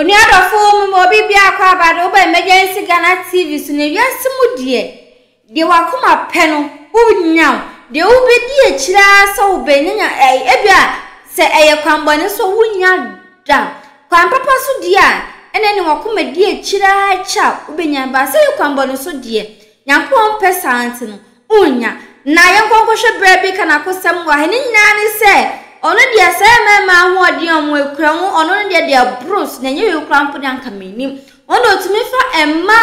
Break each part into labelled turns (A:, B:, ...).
A: Oni adofo mu obi bia kwa abade oba emergency Ghana TV so ne wiase mu de wakoma pe no unyaw de ubedi ekira sa ubenya ebia se eye kwambone so wunya da kwan papa so dia ene ne wakoma di ekira cha ubenya ba se kwambone so die nyampon pesant no unya na yenkonkoshe brebi kana kosam wa hene nyane se ono dia se mema ho odi omo ekura ho ono dia dia bros na nye ekura mpo dia nkameni ono tumi fa emma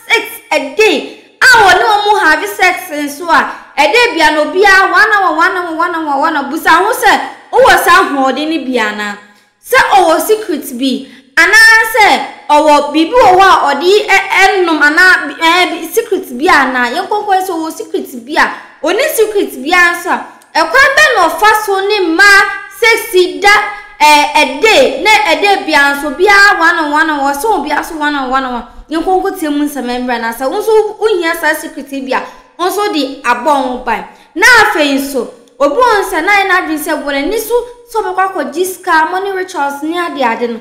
A: 6 a day awo ne omo have sex nso a ede bia no bia wana busa ho se owo sa ho odi ni bia na se owo secret bi ana se owo bibi owo a odi ennom ana secret bia na yenkonkon se owo secret bia oni secret bia nso ekwanda no faso ni ma sexy da a day na a day bianso bia wana so bia so wana yenkonko temu nsamembra na sa unso unhia sa secret bia unso di abon ban na afenso obu onsa na adwin se bole ni so be kwakọ jiska money rituals ni ade no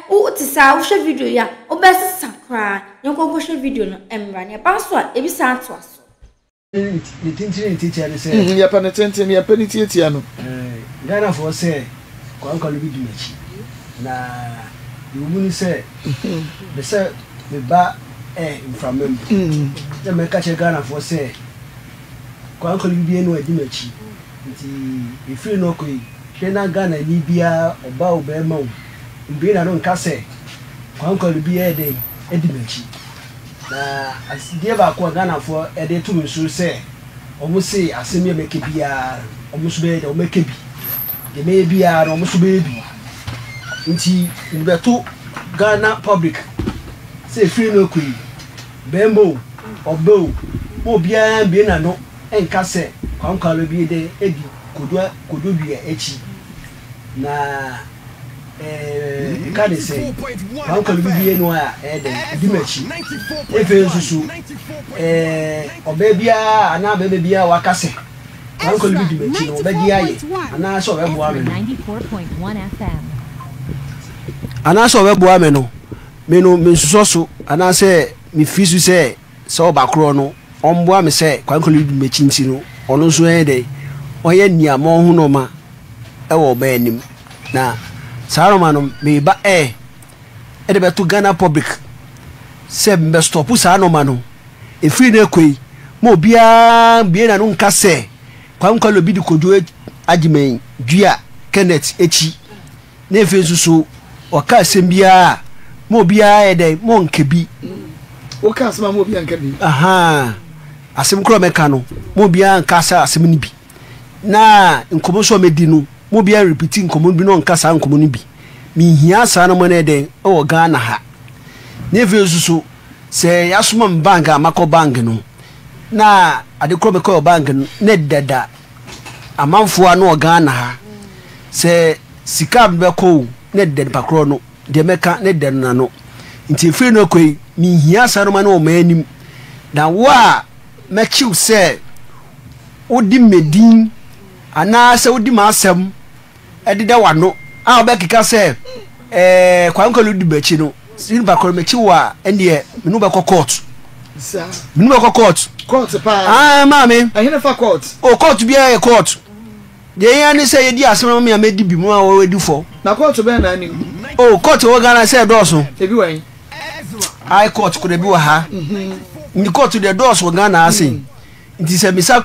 A: o tisa wo hwe video ya obesisa kra yenkonko hwe video no embra ne ba so a ebi sa ato aso
B: ni tintin ni se
C: ya panetentin ya penitiatia no
B: Ghana for say kwa lubi dumachi na yumuni say be say me ba inframem na me ka che Ghana for say kwa lubi enu adimachi nti ifiri no koi hwe na Ghana ni bia oba obema o mbi na no nka say kwa lubi edimachi na asidie ba kwa Ghana for ede to me so say omo say asemi meke bia omo so be de omeke bi de me bia no omo so be bi nti nbeto Ghana public say free no kui bembo obo mo bia bi na no enka say kwa bi de edi kodo bia echi na ka de say kwa bi no a di machi efe susu oba bia ana bebe bia wakase kwa bi di machi no oba di aye ana so be boa me
D: 94.1 FM
B: ana so be boa me no me no me suso so ana say me fisu say so ba kro no omboa me say kwa bi di machi nti no ono so de oye nia mo hu no ma e wo ba anim na Saromano me ba ede beto Ghana public se be stop Saromano e free na kwei mo bia na no nka se kwa lobi di kojo agimen dua Kenneth echi na efe susu o ka sembia mo bia ede mo nkebi
C: o ka asema mo bia nkebi
B: aha asem kro meka no mo bia nka sa asem ni bi na nkomo so medinu mo bia repeating nkomo bi no nka sa nkomo ni bi mi hia sa no mo na den o Ghana ha na efe susu se yasoma bank amako bank no na ade kro me ko bank no na dada amanfo ano Ghana ha se sika be ko na dada pakro no de meka na dada na no nti free no koi mi hia sa no ma no manim na wa mechiw se odi medin ana se odi ma asem edida wano a obekika se kwa nkolu di bachi no sin ba ko mechi wa ende menu ba court
C: sa
B: menu ba court
C: pa
B: mami
C: ahina fa court
B: o court bia e court de yan ni se yedi asem me amedi bi mu a wo wedi fo
C: na court be na ani
B: o court wo Ghana se doso
C: ebi wan
B: I court ko de bi wa ha ni court de doso Ghana ase nti se misa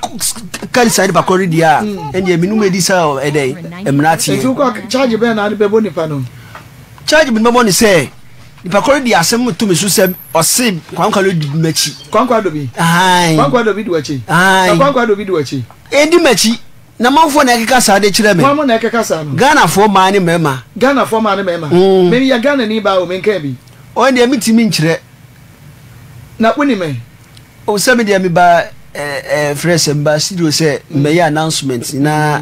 B: kan side ba ko dia ende menu medi sa ede emnati
C: e ko charge be na be boni pa no
B: charge bi mo ni say nipa kore di asem to me so se ose kwankwa di machi
C: kwankwa do bi
B: ai
C: kwankwa do bi di wachi
B: ai
C: kwankwa do bi di wachi
B: di machi na manfo na ekeka sa de kire me
C: mo na ekeka sa no
B: Ghana fo ma ni mema
C: Ghana fo ma ni mema me ya Ghana ni ba o me nka bi
B: o de mitimi nkire
C: na woni me
B: o se me de me ba fresh emba studio se me ya announcement na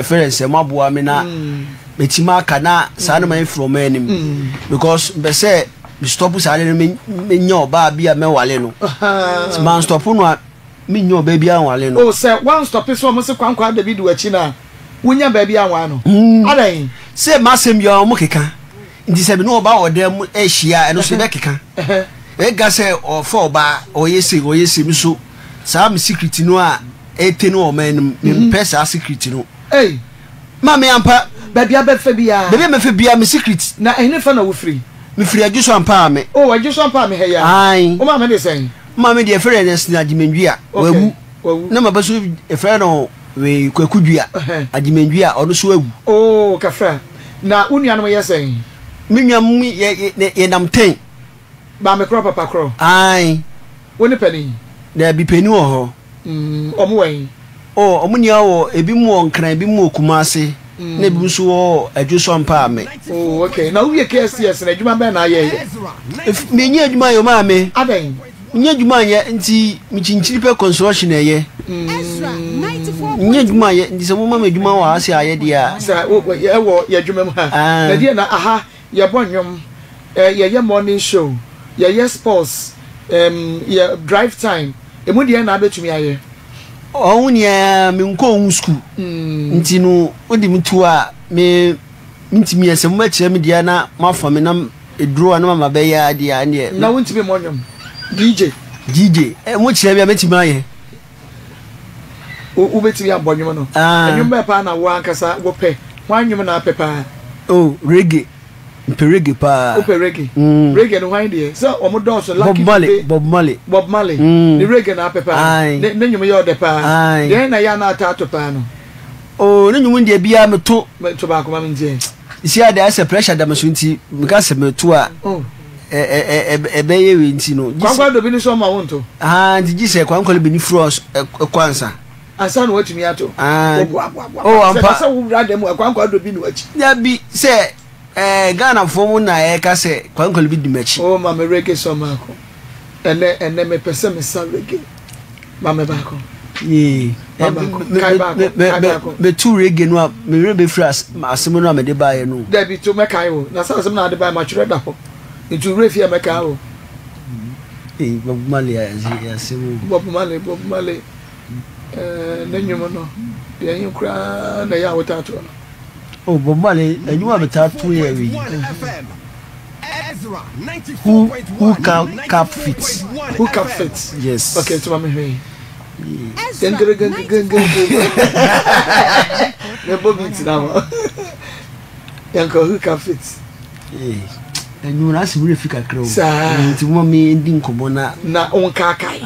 B: fresh em aboa me na metima kana sa na man from enim because be say me stop sa le me nya oba bia me wale no man stop no me nya oba bia wale no
C: o say one stop so mo se kwankwa David wachi na wonya ba bia wa no adan
B: say masem yo mo keka nti se bi no oba odem ehia eno so be keka ga se o for oba oyese mi so sa me secret no a ete no o man me pesa secret no ma me ampa
C: baby abefa bia
B: baby me fe bia me secret
C: na ene fa na wo free
B: me free ajuso ampa me
C: ajuso ampa me he ya
B: ai
C: o ma me de sen
B: ma me de friends na Adimendua wawu na ma baso e friend no we kwakudua Adimendua ono so wawu
C: kafra na unia no ye sen
B: minwam ye nam ten
C: ba me kro papa kro
B: ai
C: woni pani
B: na bi pani wo ho
C: omo wen
B: omo nia wo ebi mu onkran ebi mu okumase na ebi so wo ajuso ampa me
C: okay na wo ye KSTS na adwuma be na ye
B: me nya adwuma yo ma me
C: adan
B: nya adwuma ye nti michinchiri pe construction ye nya adwuma ye nti se mo ma me adwuma wa ase aye dia
C: sa ye wo ye adwuma mu ha na dia na aha ye bonwom ye morning show ye sports ye drive time emu dia na abetumi aye
B: nya me nko school nti no odi mtu a me ntimi ese mo akire me dia na mafa me na eduro na mama be ya dia ne
C: na wontimi monwom DJ
B: mo kire bia metimi aye
C: o betimi abonwom no enwom be pa na wo ankasa wo pe wanwom na pepa
B: reggae Perege pa.
C: Perege. Reggae no wine there. So omo dance lucky.
B: Bob Marley.
C: The reggae na pepa. Ne nyum ye ode pa. Then na ya na tato pa no.
B: Ne nyum de bia me to
C: ba ko ma nje.
B: Isi ada ase pressure da maso nti meka se me to a. Be ye we nti no.
C: Kwankwa do bi ni so ma wonto.
B: Nti ji se kwankwa bi ni frost kwansa.
C: Asa no watumi ato.
B: Ampa.
C: Se wo rada mu kwankwa do bi ni wachi.
B: Ya bi se Ghana fomu na ka se kwankwa bi dimachi
C: ma me reggae so ma ko ene me pese me sa reggae ma me ba ko
B: me tu reggae no me rebe fras asemo no me de ba ye no
C: da bi to me kai wo na sa asemo na de ba ma twere da ho ntu refi me kai wo
B: Bob Marley ya asemo
C: Bob Marley na nyumo no ya yukra na ya wotatu
B: Bob Marley, and you have a tattoo here. Who cap fits?
C: Who cap fits?
B: Yes.
C: Okay, to me. Yanko, who cap fits?
B: And you ask me if you can crow. To mommy in Dinkobona,
C: not on Kakai.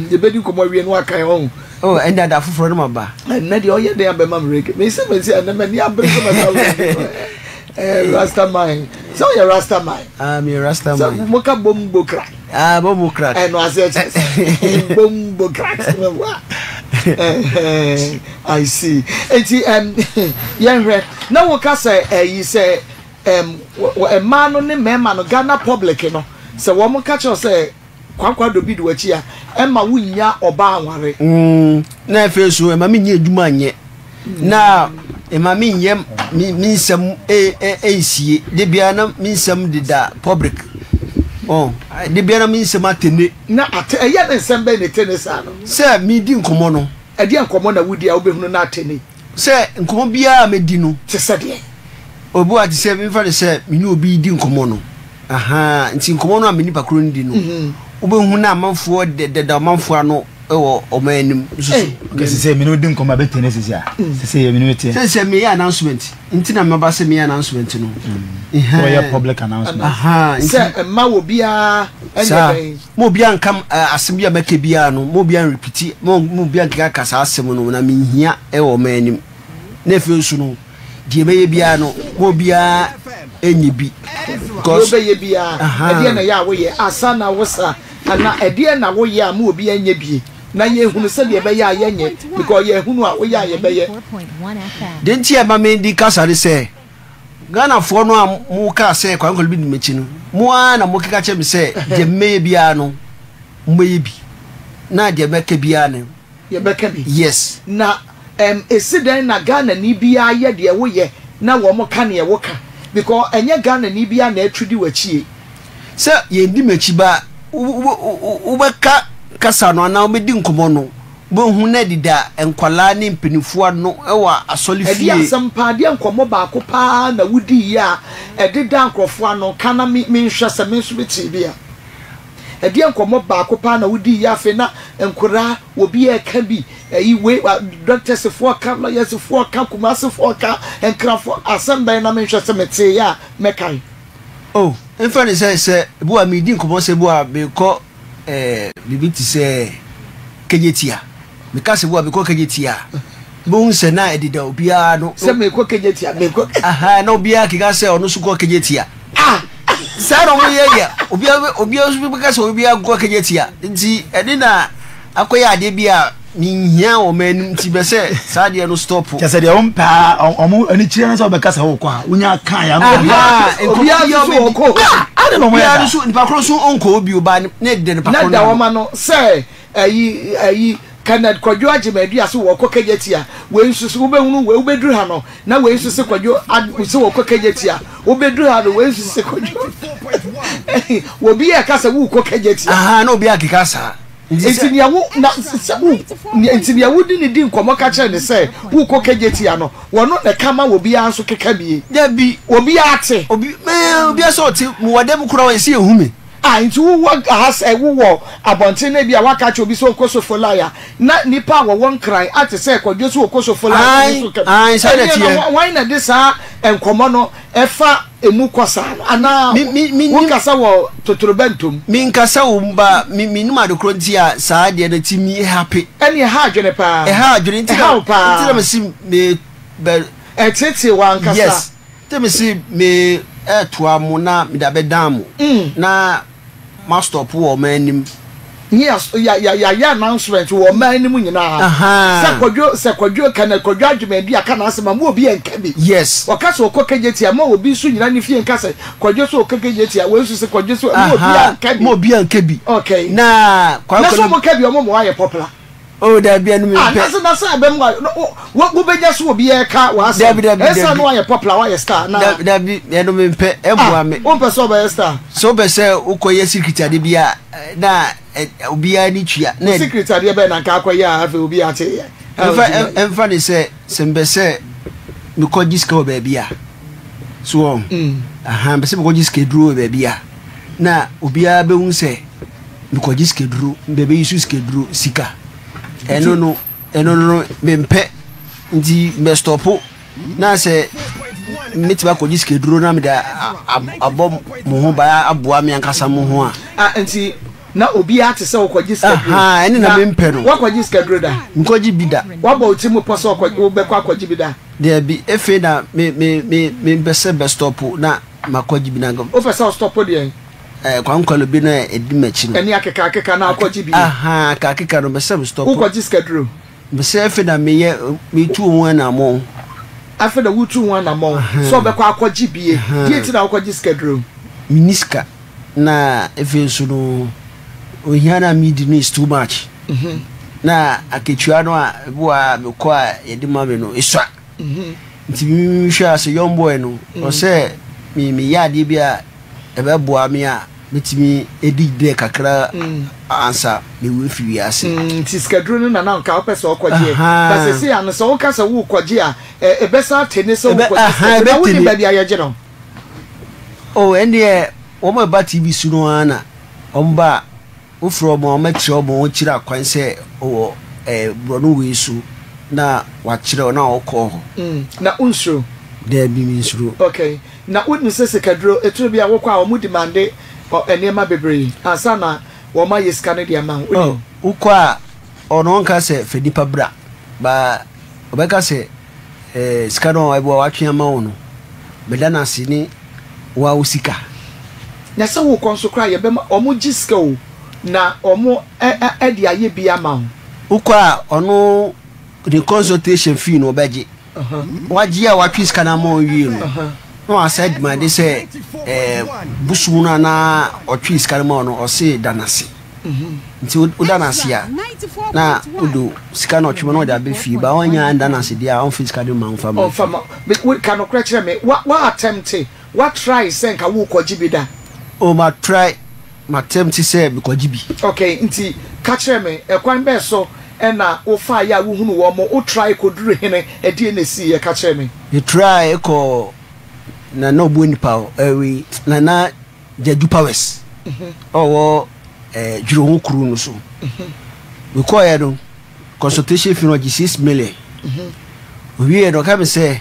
C: The bedroom come away and walk I own.
B: And that for my bar. And not the other day, I'm a mamma. May someone say, and then I'm Rasta mine. So you're Rasta mine. I'm your Rasta mine. Moka bombo crack. Bombo crack. And was it bombo crack? I see. And young now, what can say? You say, a man on the man, Ghana public, you know. So, one more catch or say, Kwankwa do bi do achi a emma wunya oba anware na efesu emma menye adwuma anye na emma menye minsam esie de bia na minsam dida public de bia na minsam atene
C: na eye ne nsam be ne tene sa no
B: se mi di nkomo no
C: e di nkomo na wudi a obehunu na atene
B: se nkomo bia me di no
C: te se de
B: obu ati se mi fa de se mi ni obi di nkomo no nti nkomo no a me ni pakro ndi no obehu na amanfo de amanfo ano ewo omanim susu
E: kasi se me no di nkoma betene sisi a se ye me no mete
B: se me ya announcement nti na maba se me ya announcement no
E: ya public announcement
C: se ma wo bia anya
B: mo bia nkam asem bia make bia no mo bia repeat mo bia kaka sa asem no na menhia ewo omanim na efesu no die be bia no mo bia enyi bi
C: ko be ye bia e die na ya wo ye asa na wosa na edie na wo ye am obi anya bi na ye hunu se de be ya ye nye because ye hunu a wo ya ye be ye
B: den ti e ma me di kasa de se Ghana fo no am mu ka se kwankol bi mechi no mu na mu kika che me se de me bia no mo ye bi na de be ka bia ne
C: ye be ka bi
B: yes
C: na esiden na Ghana ni bia ye de wo ye na wo mo ka ne wo ka because enye Ghana ni bia na atudi wachie
B: se ye ndi mechi ba ubeka kasa no na obedi nkomo no bo hu na dida enkwala ne mpenifuwa no ewa asoli fie
C: edi asampa de enkomo ba ko pa na wudi ya edida nkrofo no kana me nhwe se me so beti bia edi enkomo ba ko pa na wudi ya fe na enkura obi e ka bi yi we doctors for ka lawyers for ka kumase for ka enkrafo asamba na me nhwe se meti ya mekai
B: oh in fact say bo a me di nkomo se bo a be ko bibi ti se kejetia me ka se bo a be ko kejetia bon se na edida obia no
C: se me ko kejetia me ko
B: aha na obia kika se onu su ko kejetia saro mo ye obia su bi ka se obia ko kejetia nti edi na akoya ade bia ni hia o manu nti be se sa de no stop
E: ya se de on pa omo ani chire na so be ka se wo kwa unya kan ya
C: obia su ko
E: ade no mo ya
B: su ni pa kro su onko obi oba ne de ne pa kro
C: na da wo ma no se ayi Kenneth Kwadwo Agyemedu ase wo kokejetia we nsusu wo behunu we obeduru ha no na we nsusu Kwadwo ase wo kokejetia obeduru ha no we nsusu Kwadwo wo bi e kasa wo kokejetia
B: aha na obi akika sa
C: entinia wo na entinia wo di ni di nkomo ka kire ne se wo kokejetia no wono na kama wo bi anso keka bie
B: da bi
C: obi ate
B: obi so te mu wade mu kura we se ehumi
C: nti wo has wo abonte na bia waka che obi so okoso laya na nipa wo won kran ate se Kwadwo so okoso laya
B: so that here
C: why na this enkomo no efa emu kosa ana wo kasa wo totorobentum
B: min kasa wo mba min numa de krontia saa de na timi happy
C: ene ha adwene pa
B: nti na mesim me
C: tete wan kasa
B: yes te mesim me tuamu na me da bedamu na master po o manim
C: yes ya announcement wo manim nyina se Kwadwo kana Kwadwo Agyemedu aka na asema mo obi enka bi
B: yes
C: wakasa okokejetia mo obi su nyina ni fie nkasa Kwadwo so okokejetia we su se Kwadwo so mo
B: obi enka bi
C: okay
B: na
C: kwa so mo ka bi o mo aye popular
B: oh da bia no me pe
C: na say abem wo beja so obi e ka wa say esa no aye popular wa ye star na
B: da bi no me pe eboa me
C: o pe so ba star
B: so be say ukoye secretary bia na obi ani twia
C: na secretary be na ka akoya afa obi ate
B: emfa ni say sembe say me ko giska o ba bia so aha be say me ko giska duro ba bia na obi a be hu say me ko giska duro be yisu ska duro sika eno no mempe ndi me stopo na se metiba ko jiske duro na me da abom mo ho ba aboa me ankasa mo ho
C: nti na obi ate se ko jiske duro
B: aha ene na mempe no
C: wa ko jiske duro da
B: nko ji bida
C: wa ba otimu poso ko be kwa ko ji bida
B: de bi efe na me bese be stopo na makoji bina ngam
C: o fesa stopo de
B: kwa nkolo bi na edi machi no
C: eni akeka na akoji bi
B: aha akeka no bese stop
C: ko jiske duro
B: bese efe na me tu won na mo
C: afa da wutu won na mo so be kwa akoji bie die ti na akoji jiske duro
B: miniska na efe so no ohiana midi no is too much na akechua no a boa me ko a yedi ma me no iswa nti mi hwa se young boy no o se mi yade bia ebe boa me a metimi edi de kakra ansa me we fi wiase
C: nti schedule na na nka opese okoje ba se ya no so kasa wo koje a ebe sa tene so koje na woni ba bia ye je no
B: o ende o mo ba TV sunu ana omba ofro mo metri omo chira kwan se o brono we su na wa chira na okọ
C: na unsuru
B: there be minsuru
C: okay na wonu se kadro eturu bia wo kwa o mu demande enema bebre ansa na wo ma yeska ne dia ma
B: ukwa ono nka se fedipa bra ba obeka se skano ebo watwe ma wono bedana sini wa usika
C: na se wo konsokra ye be omo giska o na omo edi aye bia ma
B: ukwa ono the consultation fee no beje waji a watwe skana ma wi no no I said my they say busuna na otwe skana ma no o se danase nti udanase ya na udo skana otwe no da be fee ba wanya danase dia on fiskade ma mfa ma
C: we can okra me what attempt what try senka wo koji bi da
B: o ma try ma attempt say bi koji bi
C: okay nti ka kire me ekwan be so ena wo fa ya wo hunu wo mo wo try koduru hene e die na si ye ka kire me
B: you try ko na no bo nipa we na Jaju Powers owo juro ho kuru no so we call ya no consultation fee no 6 million we do come say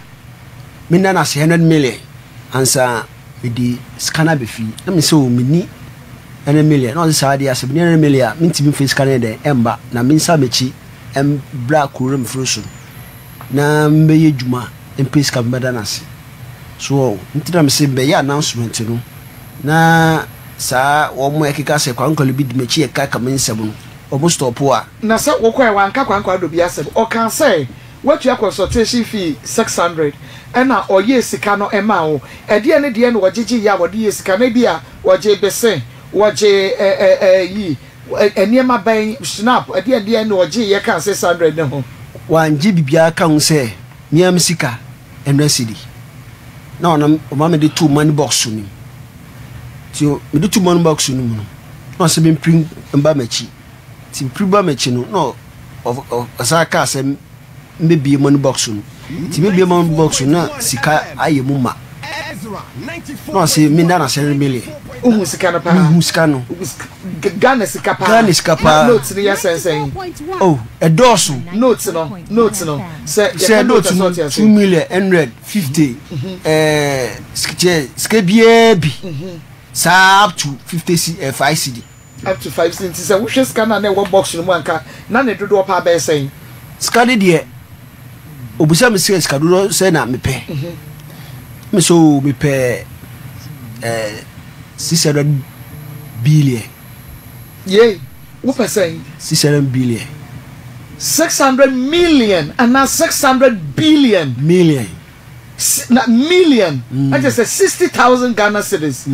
B: me na 100 million ansa with the scanner be fee let me say o mini 1 million no say dia 7 million mintimi face scanner de emba na minsa mechi black room fruit na mbeye juma empis ka mbada nase so ntira me say be ya announcement no na sa wo mo ekika se kwankole bi dimechi e ka ka mensem no obo stop a
C: na sa wo kwa wanka kwankwa do bia se o kan say what your consultation fee 600 ena oye sika no ema wo e de ne de no wogege ya wode ye sika na bia woje bese woje yi eniema ban snap e de no woje ye kan 600 ne ho
B: wanje bibia ka hu se niam sika enrasidi na ona o ma me de two money box ni tio me de two money box ni mu no se me print mba machi ti priba machi no osaka se mbebie money box no ti mbebie money box na sika ayemu ma no se me na 7 million
C: uhu sika na pa
B: uhu sika no
C: Ghana sika pa notes ni yasensen
B: oh a dosu
C: notes no say
B: notes 2 million 150 skebie bi sa up to 50 5 cd
C: up to 5 cd say we scanner na box no anka na ne dodo pa ba sen
B: scanner de obusa me sika dodo say na mepe me so mepe 600 billion
C: yeah what percent
B: 600 billion
C: 600 million and now 600 billion
B: million
C: na million I just said 60,000 Ghana cedis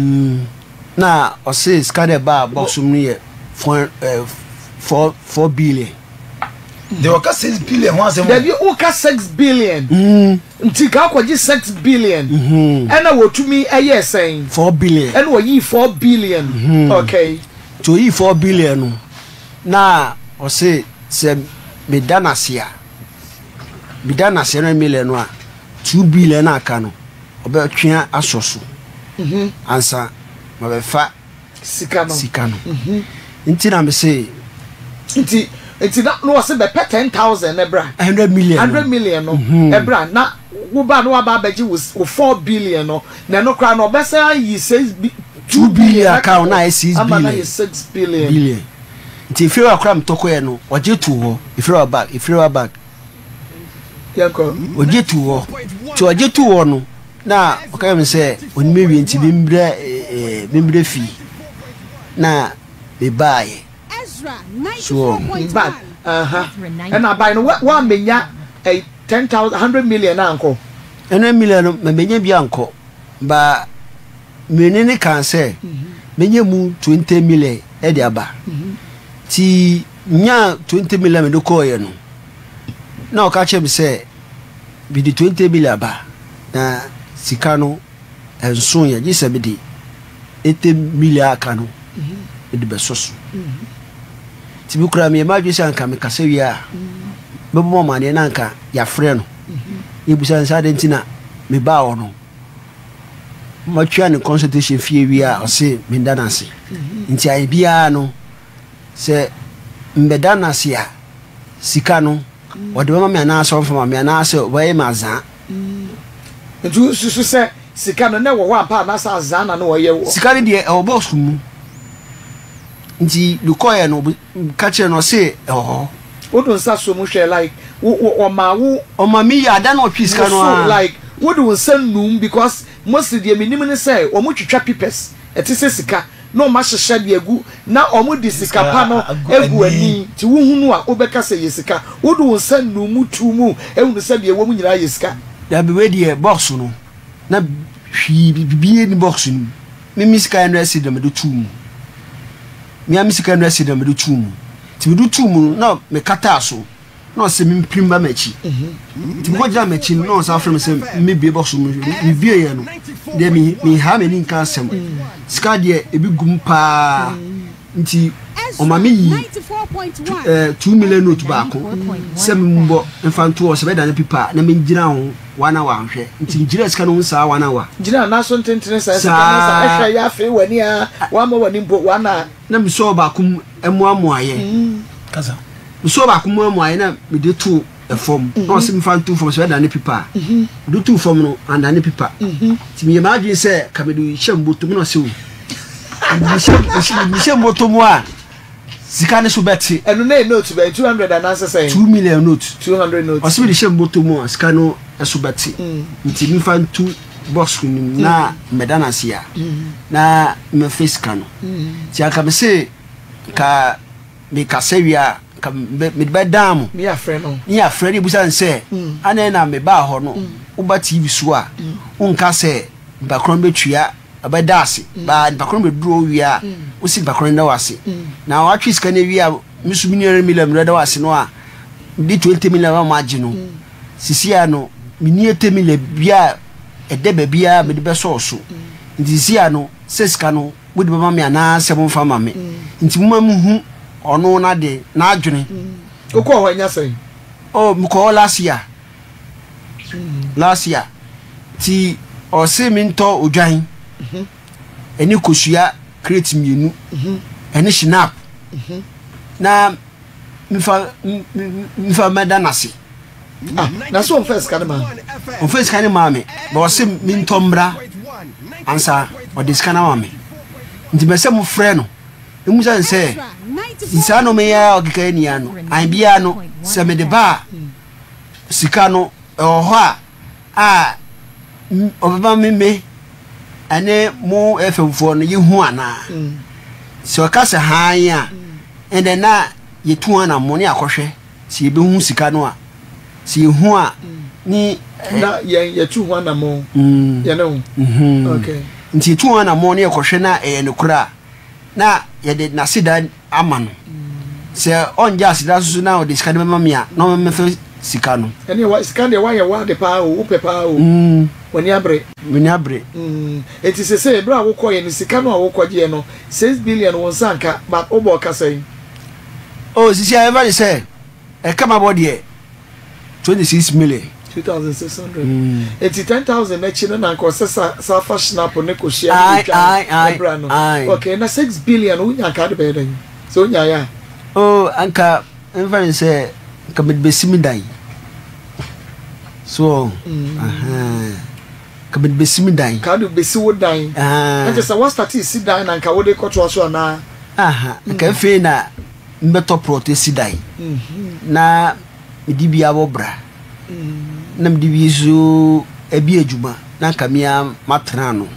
B: na o say scanner ba box no ye 4 billion
E: they were 6 billion once
C: there be oka 6 billion nti ka kwaji 6 billion and wo tumi eye sen
B: 4 billion
C: and wo yi 4 billion okay
B: to yi 4 billion no na o say se medana sia million no a 2 billion aka no obe twa asoso ansa ma be fa
C: sika no
B: nti na me say
C: nti na no was be 10,000 ebra
B: 100 million
C: no ebra na wo ba no aba baji was 4 billion no na no kra no be say yi
B: 2 billion account na 6 billion
C: na 6 billion
B: nti ifewa akra mtoko ye no oje tu ho ifewa back
C: yanko
B: oje tu ho to oje tu ho no na okaya me say onime wi nti bimbre fi na be bae so
C: bad and I buy no one menya a 10,000 100 million anko
B: 100 million me menya bi anko ba menene kan say menya mu 20 million e de aba ti nya 20 million me do ko ye no na o ka che me say bi di 20 million aba na sika no enso ya gise bi di 80 million aka no e de besoso ti bi kura me ma dwese anka me kasa wi a bebo ma ne na anka ya frɛ no ye busa nsa de ntina me ba wo no ma twa ne consultation fie wi a o se me ndana se nti ai bia no se mbeda na se a sika no wode ma me na so fama me na se wo ye maza
C: ntu susu se sika no na wo ho apa na sa za na no wo ye wo
B: sika ne de e box mu nti lukoye no kache no se
C: wodun sa so mu hwe like o ma
B: mi ya da no twiska no
C: like wodun sa num because most de minim ne say o mu twitwa pipes etise sika no ma hyehye de agu na o mu di sika pa no egu ani ti wo hunu a obeka say yesika wodun sa num tu mu ehunu sa de wo mu nyira yesika
B: da be we de box no na hwi bibie ni box no mi sika no acid me do tu mu mi amisika no acid me do tu mu ti me do tu mu na me kata so no se mi primba machi ti mo ja machi no sa from se me bie box mu mi vie ye no de mi ha me ni kan sem ska de e bi gum pa nti o ma me yi 2 million note ba ko se mbo infanto o se be da na pipa na me ngina ho wana wa hwe nti ngira sika no nsa wana wa
C: ngira na so ntentene sa sika na sa ehwa ya fe wani a wa ma wani mbo wana
B: na mi so ba kum emu amoaye kaza mi so ba kum amoaye na mi de tu efom no se mfanto fom se be da na pipa do tu fom no anda na pipa ti mi ma dwi se ka me do hyembotom no se o mi hyembotom a sika ne so beti
C: enu na note be 200 and answer say
B: 2 million note
C: 200 note
B: o se bi hyembotom a sika no eso beti nti mi fanto box ni na medana sia na me face kanu ti aka me se ka me ka sewia ka me be dam
C: me afre no
B: ni afre ni busa nse ana na me ba ho no uba tv so a unka se bakron betua abadase ba bakron be duro wia usi bakron na wase na wa twiska na wia misumi ni million reda wase no a di 20 million ma agi no sisia no mini 80 million bia edebe bia me de be so so nti sia no seska no wodi be ma me ana se mo fa ma me nti mo ma hu ono na de na adwene
C: okọ ho anya sai
B: mko last year ti o se mi nto odwan eni kosua create mienu eni shinap na mifa medanase
C: na so first kan ma
B: me but o se mi nto mbra ansa o diskana ma me nti be se mo frɛ no emu se isa no me ya okika ni ano an bia no se me de ba sika no ho a obeba me ane mo efemfo no yehu ana so ka se han ya ende na yetu ana mo ne akohwe si ebe hu sika no a si yehu a ni
C: na yetu hu ana mo ye no okay
B: nti yetu ana mo ne akohwe na ne kura na yede na sida amano se onja sida susu na o de sika de mamia no me fe sika no
C: ene wa sika de wa ye wa de pa o pe pa o woni abre eti se bra wo koye ni sika no wo koje no 6 billion won sanka but obo ka sai
B: oh sisi everybody say e kama body 26 million
C: 2600 eti 10,000 na chino na ko sa fashion up ne ko share
B: ai
C: okay na 6 billion unya ka de be den so unya ya
B: anka everybody say ka be simidai so ka be simidai
C: ka do be si wo dan and just what start is sit down and ka wo de ko to so na
B: ka fe na mbeto protest sidai na medibia bobra na medibia so ebi adwuma na kamia matena no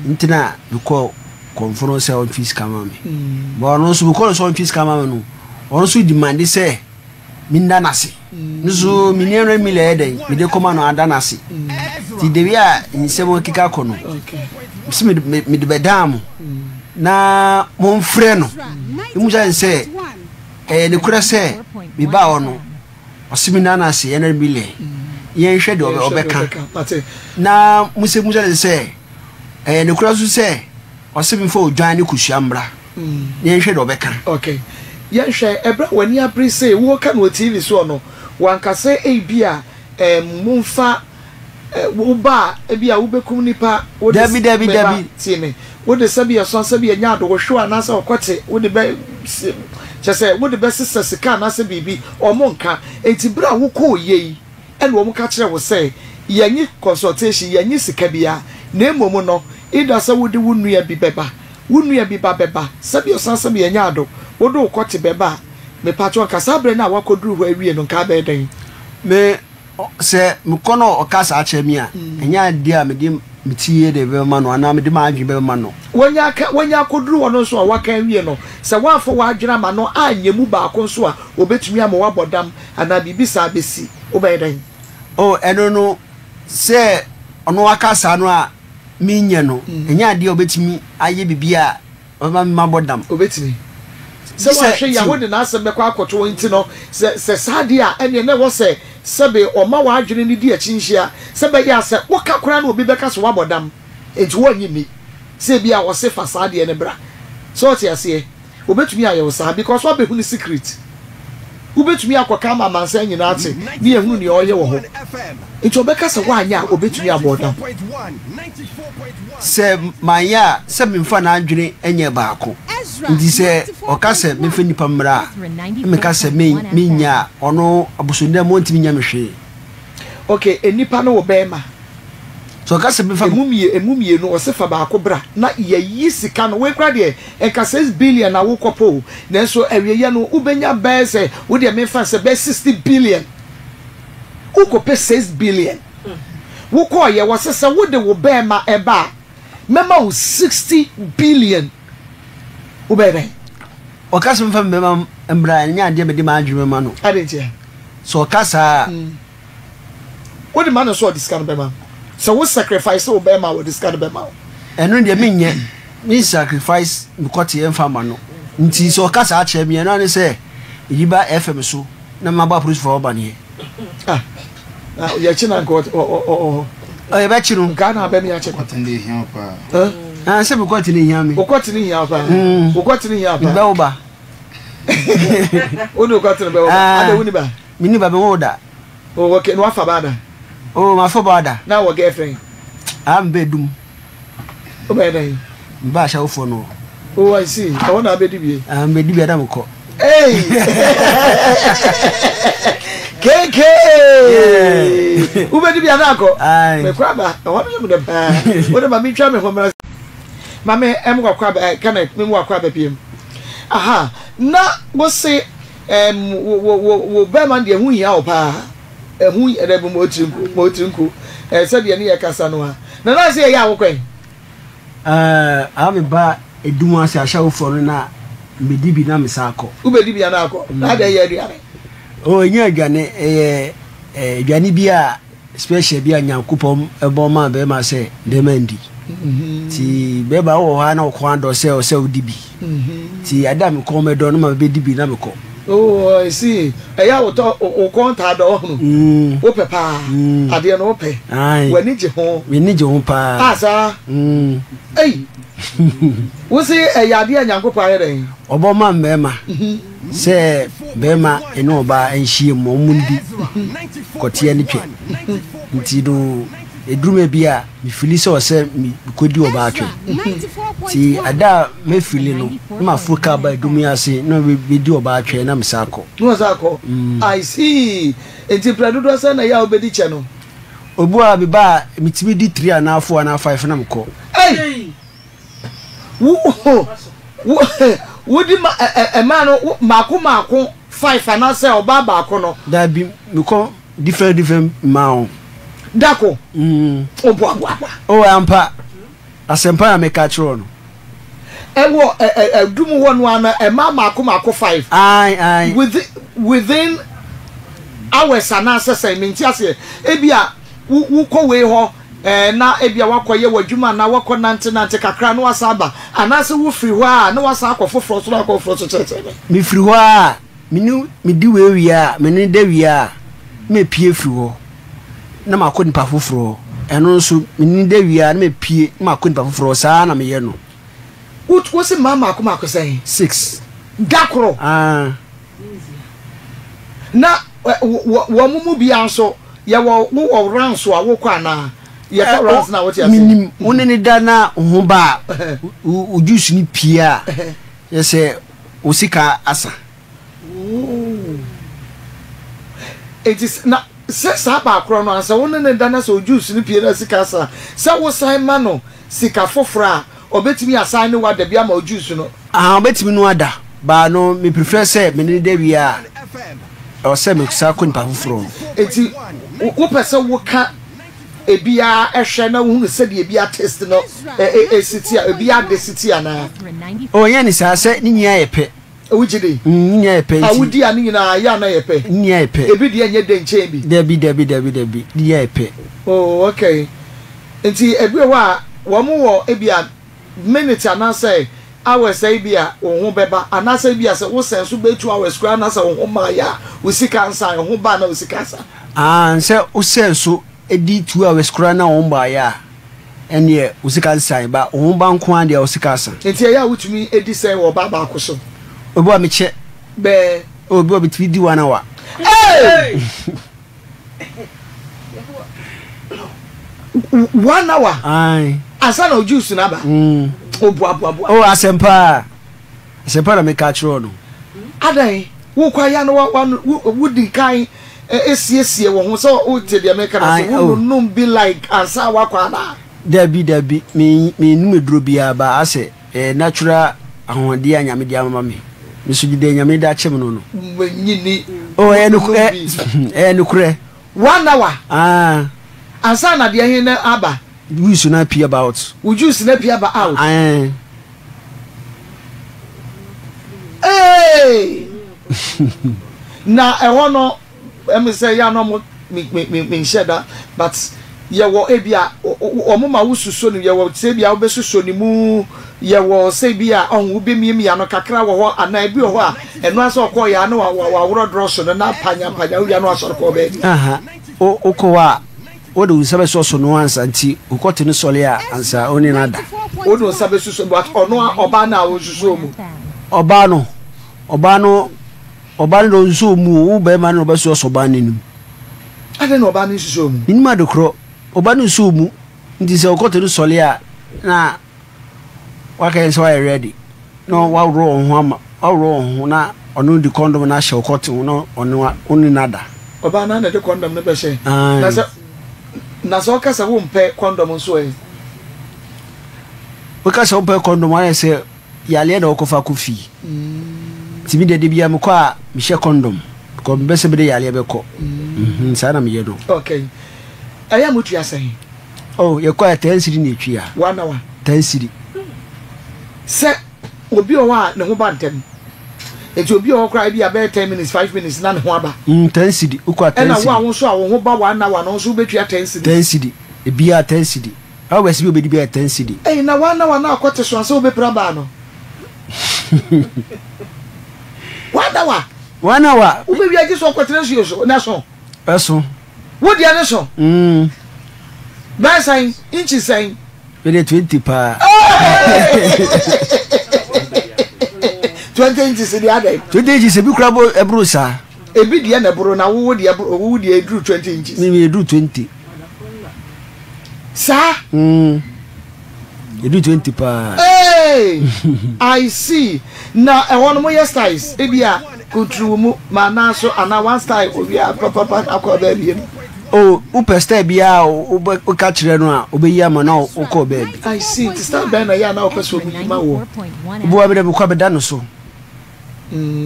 B: ntina biko conference on fees kama me bo no so biko so on fees kama me no on so demand say minda nase nso minere mile den me de koma no ada nase ti de bia nsemo kika kono okay me de bedam na mon frère no mu ja nse ne kura se me ba ono osimina nase ene mile yen hwe de obeka na muse mu ja nse ne kura su se osimi fo odwan ne kusuambra yen hwe de obeka
C: okay yen hwe ebra wani apre se wo ka no TV so no wanka se bia mumfa wo ba bia wo bekum nipa wo
B: Dabi
C: tiene wo de sabia so sabia nya do wo hwa na sa okote wo de be chese wo de be sisa sika na se bibi omonka enti bra wo ko yei ene wo ka kire wo se yanyi consultation yanyi sika bia na emomu no ida sa wo de wo nua bi beba wo nua bi beba sabia so sabia nya do wo do okote beba me patro kasabre na wakoduru ho awie no nka be den
B: me se mkono okasa achemi a enya dia me di mitie de be ma no ana me di ma adwe be ma no
C: wonya koduru wono so a waka awie no se wafo wadwena ma no anyemu ba ko so a obetumi ama wabodam ana bibisa besi obe den
B: eno no se ono wakasa no a minye no enya dia obetumi aye bibia ma bodam
C: obetumi se wa hwe ya wo de na asem be kwa akoto nti no se sade a ene na wo se sebe oma wa adwene ni di achinhia sebe ya se wo ka kora na obi be ka so wabodam enti wo nyimi se bia wo se fasade ene bra so ti ase obetumi aye wo sa because what be hu ni secret obetumi akoka ma mansa nyina ate ni ehunu ni oye wo ho nti obeka se wanya obetumi aboda
B: se manya se memfa na adwene enye baako nti se okase mefa nipa mra me ka se menya ono abusonde mo ntimi nya mehwe
C: okay enipa no wo bema
B: so okase mefa
C: emumie no osefa baako bra na yeyi sika no we kra de enka 6 billion na wo kopo na so awieye no ubenya bese wo de mefa se be 60 billion ukope 6 billion wo ko ye wo sesa wo de wo bema eba mema wo 60 billion ubere
B: okase mefa mema mbra nya ade me de ma adwuma ma no
C: adentia
B: so okasa
C: wo de man so discount bema so we sacrifice wo bema wo discount bema
B: eno de menye me sacrifice me kwete emfa ma no nti so okasa a che me no ne se yiba FM so na maba police for obane
C: ya china god
B: e ba chiru
C: Ghana ba mi ya che
E: Kwatende hian pa.
B: Se me kwete ni hian me
C: okwatini hian pa okwatini hian pa
B: be oba
C: onu okwatini be oba ade wuni ba
B: mini ba be woda
C: okay no afa bada
B: ma fo bada
C: na wo girlfriend
B: am be dum
C: o be dai
B: ba sha ufo no
C: I see I want to be dibie
B: am be dibie da mko
C: hey KK ube dibie na ko me kwa ba I want to be the what about me try me home mame em kwa ba kana me mu kwa ba piem aha na wo se wo be man de hu hia o pa ehu ede bo motrinku se de ne ye kasa no ha na se ya wo kwen
B: ame ba edum ase ahyawo fo no na medibi na mesako
C: ubedibi na akọ na da ye aduane
B: enye aduane aduane bi a special bi a Nyankopom ebo ma be ma se de mandi ti be ba wo ha na ko ando se o se odibi ti adam ko me do no ma be dibi na me ko
C: I see eya wo to o konta do no wo pepa ade no wo pe wani je ho pa asa ei wo se eya ade Nyankopon ayere
B: obo ma mbema se bema eno ba enhie mo mundi kotie ni twe nti do edrume bia mi fili so se mi kodi oba atwe ti ada me fili no ma fuka ba edumi ase no be di oba atwe na misako
C: no sako I see enti pradodo se na ya obedi che no
B: obu a be ba mitimi di 3 na 4 na 5 na mko
C: hey wo di ma no mako 5 na se oba ba ko no
B: da bi mi ko different mount
C: dako obo
B: o ampa asempa na meka chiro no
C: ewo dumu wonu ana mako 5
B: ai
C: within hours ana sese minti ase ebia wo ko we ho na ebia wakoye wadwuma na wako nante kakra no wasaba anase wo firi ho a na wasa akofoforo so akofoforo so tete
B: mi firi ho a mi di we wi a me ne da wi a me pie firi ho na makoni pa foforo eno nso me ne da wi a na me pie na makoni pa foforo saa na me ye no
C: wo se mama akoma say
B: 6
C: gakro na wo mumu bia nso ye wo ranso a wo kwa na ye ka ranso na wo ti ase
B: minim wonene da na ho ba o juice ni pie a ye se o sika asa
C: it is na se sa ba akro no asa wonene da na so juice ni pie na sika asa se wo sai ma no sika fofora obetimi asan ne wada bia ma o juice no
B: obetimi no ada ba no me prefer say me ne da wi a o se me sa ko ni pa foforo
C: eti wo pese wo ka ebia ehwe na wo se de ebia test no city ebia de city ana
B: o ye ni sa se ni nya yepe
C: wujide
B: ni nya yepe
C: a wudi ani nyina ya na yepe
B: ni nya yepe
C: ebi de enye de nche bi
B: debi ni nya yepe
C: oh okay enti ebi wa wo mu wo ebia minute ana say hours ebia wo ho beba ana say ebia se wo senso be 2 hours kra ana say wo ho ma ya wo sika nsan ho ba na wo sika sa
B: se o senso edi 2 hours kra na wo ba ya ene wo sika nsan ba wo ba nko an de wo sika sa
C: enti ya wutumi edi say wo ba ba ko so
B: obi wa me che
C: be
B: obi wa bitwi di 1 hour
C: hey 1 hour
B: ai
C: asa na juice na ba obu
B: oh asempa na me ka chiro no
C: adan wo kwa ya no wo di kan esiesie wo ho so o te de me ka na so wo no be like asa wa kwa na
B: dabi me nu meduro bia ba ase natural ahode anyame dia mama me mesugi de anyame da chem no
C: nyini
B: oh nukure
C: 1 hour asa na de he na aba
B: we should not pee about
C: would you snap here about out
B: hey
C: na no em say ya no me share that but ye wo ebia omoma wususo ni ye wo se bia wo besuso ni mu ye wo se bia onwo be miem ya no kakra wo ho ana ebi ho a eno aso ko ya no wa woro drosso na panya wo ya no aso ko be
B: aha okowa o do sabe so no ansa nti ukote ni sole a ansa oni nada
C: o do sabe suso but ono oba na wo suso mu
B: oba no do suso mu wo be ma no be so ba ninu
C: ade no oba ni suso mu
B: ni ma do kro oba no suso mu nti se ukote ni sole a na waka so are ready no wa ro ho na ono di condom na hye ukote no ono oni nada
C: oba na de condom no be hye na so ka sa wo mpe condom so e
B: we ka sa wo mpe condom wa se yale na okofa kofi tibi de bia me kwa me hye condom ko be se be de yale be ko sa na me ye do
C: okay aya mutu asen
B: oh ye kwa 10 cedi na etwi a
C: 1 hour
B: 10 cedi
C: se obi o wa ne ho ba ntem eti obi o kra bia be 10 minutes 5 minutes na ne ho aba
B: 10 cedi ukwa 10 cedi
C: na wa won so a wo ho ba 1 hour no so betwa 10 cedi
B: 10 cedi e bia 10 cedi awe se bi obedi bia 10 cedi
C: na 1 hour na akote so so be pra ba no 1 hour ube bia ji so akote so na so
B: eso
C: wo dia ne so ba sai inchi sai
B: be 20 pa
C: 20 inches di ade
B: 20 inches bi kura bo ebro sa
C: ebi dia na bro na wo dia edru 20 inches
B: mi edru 20
C: sa
B: edru 20 pa
C: I see na one mo yes styles ebia kutru mu ma na so ana one style obi papa akwa bia
B: oh upe style bia o ka kire no a obeyi ama na o ko bia
C: I see to start ben na ya na o peso mu ma wo
B: bo wa be kwa be da no so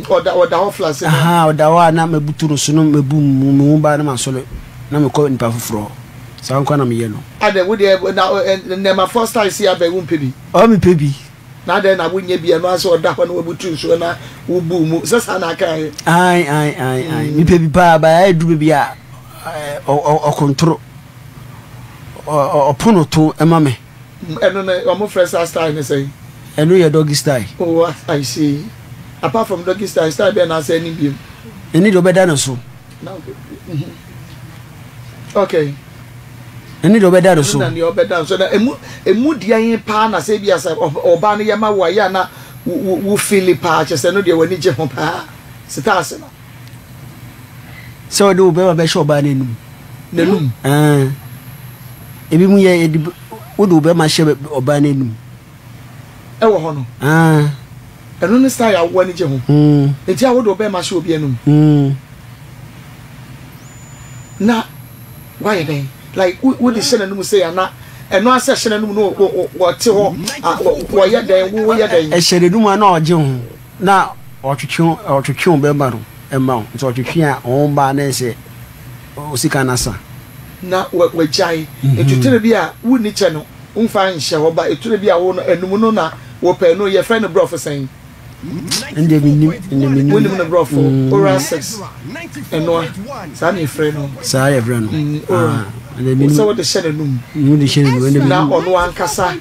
C: oda ho flas
B: oda wa na mabutu no so no mabu mu ba na masole na me ko nipa foforo sa nkwa na me ye no
C: ade wo de na ma first time see aba wo mpebi
B: o me pebi
C: na de na wo nya bia no aso oda ho na wabutu so na wo bu mu sesa na kai
B: ai me pebi pa ba ai du bia o control o pono to ema me
C: eno na o mo fresh style ne say
B: eno ye doggy style
C: oh I see apart from doggy style be na say ni biem
B: eni do beda no so
C: okay
B: eni do beda no so
C: na ni obeda so na emu dia yin pa na say bia say oba no ye ma wo ya na wo feel pa chese no de wani je ho pa stars na
B: so do be ba show ba nenum ebi mu ye edi wo do be ma she oba nenum
C: e wo ho no eno ni style ya wani je ho enti a wo do be ma she obi enum na why then like wo di shena num say na eno ase shena num no wo te ho wo ye den wo ye den
B: e shere num na oje ho na otwetwe be ma no ema so otwetwe a on ba na se osika na sa
C: na we jai etutere bi a wo ni che no umfa nhye ho ba etutere bi a wo no enum no na wo pe no ye friend bro for saying
B: inde minim
C: wo ni no bro for oral sex eno sa na friend no
B: sa ya friend no inde minim
C: so the share num
B: mu de share no inde
C: na ono ankasa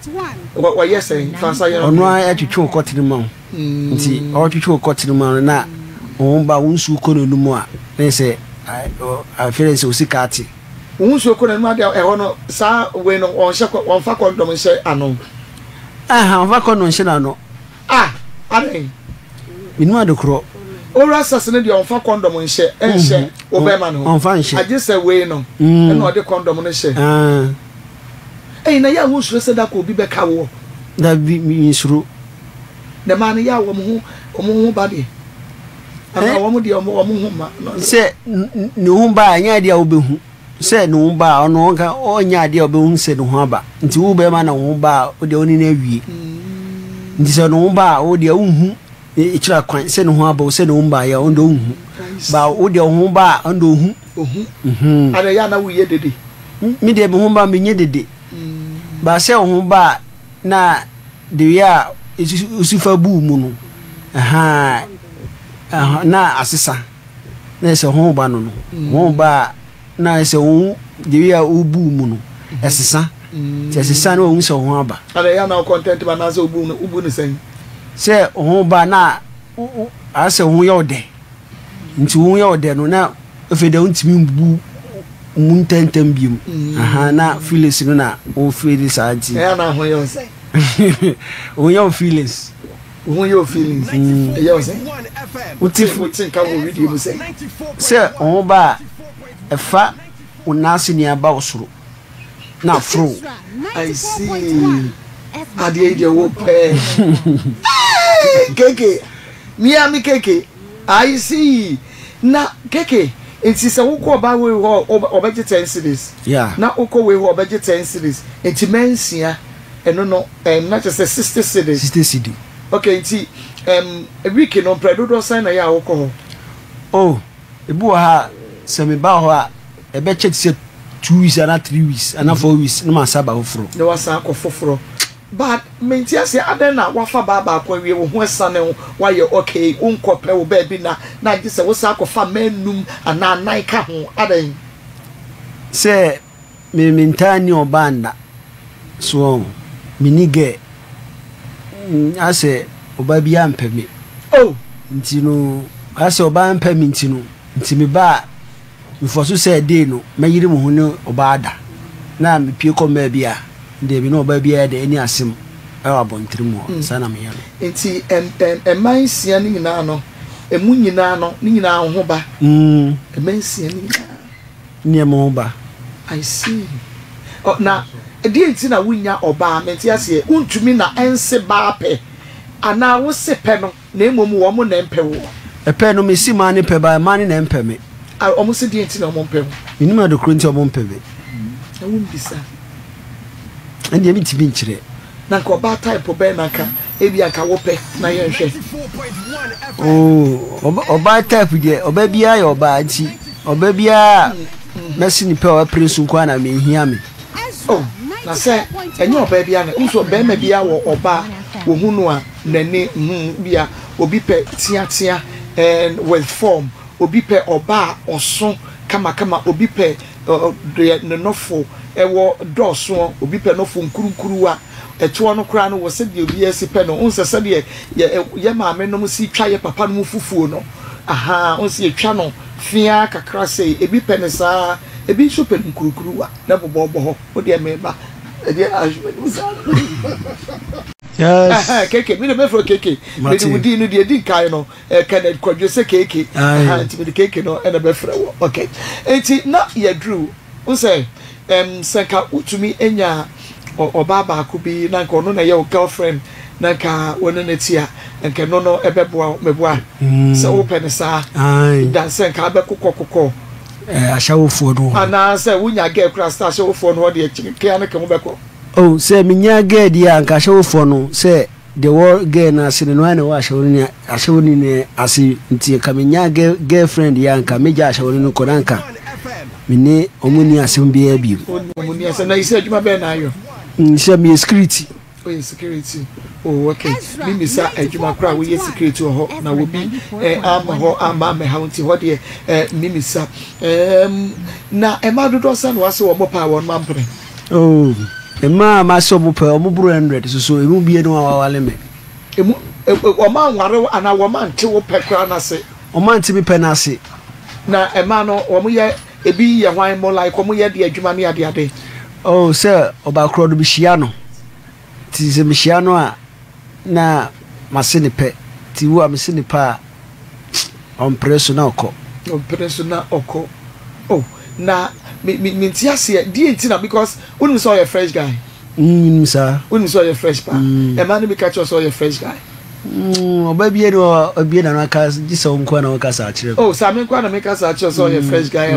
C: wo yes fa sa ye
B: ono a twetwe okotire ma nti o twetwe okotire ma na on ba wonsu ko no num a na se a feel se osika ati
C: wonsu ko no ma de e ho no sa we no on hye on fa condom hye ano
B: on fa condom hye na no
C: ade
B: minima de kro
C: ora sasene de onfa condom nhye enhye obema no
B: onfa nhye
C: age say we no e no de condom no nhye na ya wo sure se da ko obi be ka wo
B: da bi mi suru
C: na ma na ya wo mo ho ba de ana wo mo de wo mo ho ma
B: se ne ho ba anya de a wo be hu se ne ho ba ono ka onya de a wo be hu se ne ho ba nti wo be ma na ho ba o de oni na wie nti se ne ho ba o de wo hu e kira kwan se ne ho aba o se ne ho ba ya o ndo hu ba o de ho ba o ndo hu
C: ana ya na wo ye dede
B: mi de ho ba mi nye dede ba se ho ba na de ya usufa bu mu no na asesa na se ho ba no ho ba na se ho de ya ubu mu no asesa se asesa na o se ho aba
C: ana ya na content ba na se ubu no sen
B: se ho ba na ase ho ye ode nti ho ye ode no na ofede ntimi bu muntentem biem na feelings no na o feelings anti
C: ya na ho ye sen
B: o ye feelings
C: who your feelings yes uti ka wo video mu
B: se on ba e fa unasi ni aba osoro na fro
C: I see ade de wo pe keke mi keke I see na keke enti se wo ko ba we ho obeje 10 cities na uko we ho obeje 10 cities enti mensia eno no na just 60 cities okay, see, a week no predo sign na ya woko.
B: Oh, ebu ha se me ba ho a e be check say 2 weeks and 3 weeks and 4 weeks no ma saba ofro.
C: No wasa akofoforo. But mentia say aden na wafa baba akwa wie wo ho sane wa ye okay, unkope wo ba bi na gi se wo sa akofa manum ana nan ka ho aden.
B: Se me mentani obanda. So minige ase oba bia mpeme nti no ase oba mpeme nti no nti me ba mfoso se dey no mayiri mu hu ne oba ada na me pie koma bia de bi no oba bia de ani asem e wa bontiri mu sana me yano
C: nti emansia ni nyina no emu nyina no ni nyina ho ba emansia
B: ni mo ba
C: I see na edi enti na wunya oba menti ase untumi na ense ba pe ana wo se pe no na emom wo mo na empe wo
B: e pe no mesi ma ne pe ba ma ne na empe me
C: o mo se di enti na mo empe wo
B: minima do kronti o mo empe me
C: na wo mbisa
B: andi emi tibi nchire
C: na ko ba type be na ka ebi aka wo pe na ye hwe
B: oba type de oba bia ya oba anti oba bia mesi ni pe o prince nko na me hia me
C: na se enyo oba bia na nso be ma bia wo oba wo hunu a nani bia obi pe tia and with form obi pe oba oso kama obi pe no nofo ewo doso obi pe nofo nkurunkuru eto no kra no wo se de obi esi pe no unse se de ye maame no si twa ye papa no fufuo no unse ye twa no fia kakra se ebi pe ne sa ebi so pe nkurukuru na bobo ho o de meba de yes keke mi me fro keke me di no de di kai no Kenneth Kwadwo se keke nti me keke no e na be fra wo okay enti na ye drew unse senka utumi enya oba ba ko bi na nka no na ye girlfriend na nka wono na tia nka no ebeboa meboa se open sa dan senka be kokokoko
B: ashawofo no
C: ana se wunya ge kra sta ashawofo no de kia na kemu be ko
B: oh se minya ge dia nka ashawofo no se the war ge na se no na wa ashawoni ne ase nti ka minya girlfriend ya nka meja ashawoni no ko nanka mini omuni asem bia bi
C: omuni ase na ise adwuma be na ayo
B: nse mi security
C: security okay mimi sa adwuma kra we security ho na wo bi ama me ha nti ho de mimi sa na ema dodo sa no ase wo mo pa won mampre
B: ema ma so mo pa mo buru 100 so emu bie no awale me
C: emu o ma nware ana wo ma nte wo pe kra na se
B: o ma nte mi pe na se
C: na ema no wo mo ye ebi ye hwan mo like wo mo ye de adwuma ne ade
B: sir oba kro do bi hia no ti se mi hia no a na masene pe ti wo am se ne pa on preso na okọ
C: oh na me tiase die ntina because when saw your fresh guy
B: sir
C: when saw your fresh pa e man be catch us all your fresh guy
B: oba bie no obie na aka gisa onko na aka sa akire
C: oh sa me kwa na me ka sa akire so your fresh guy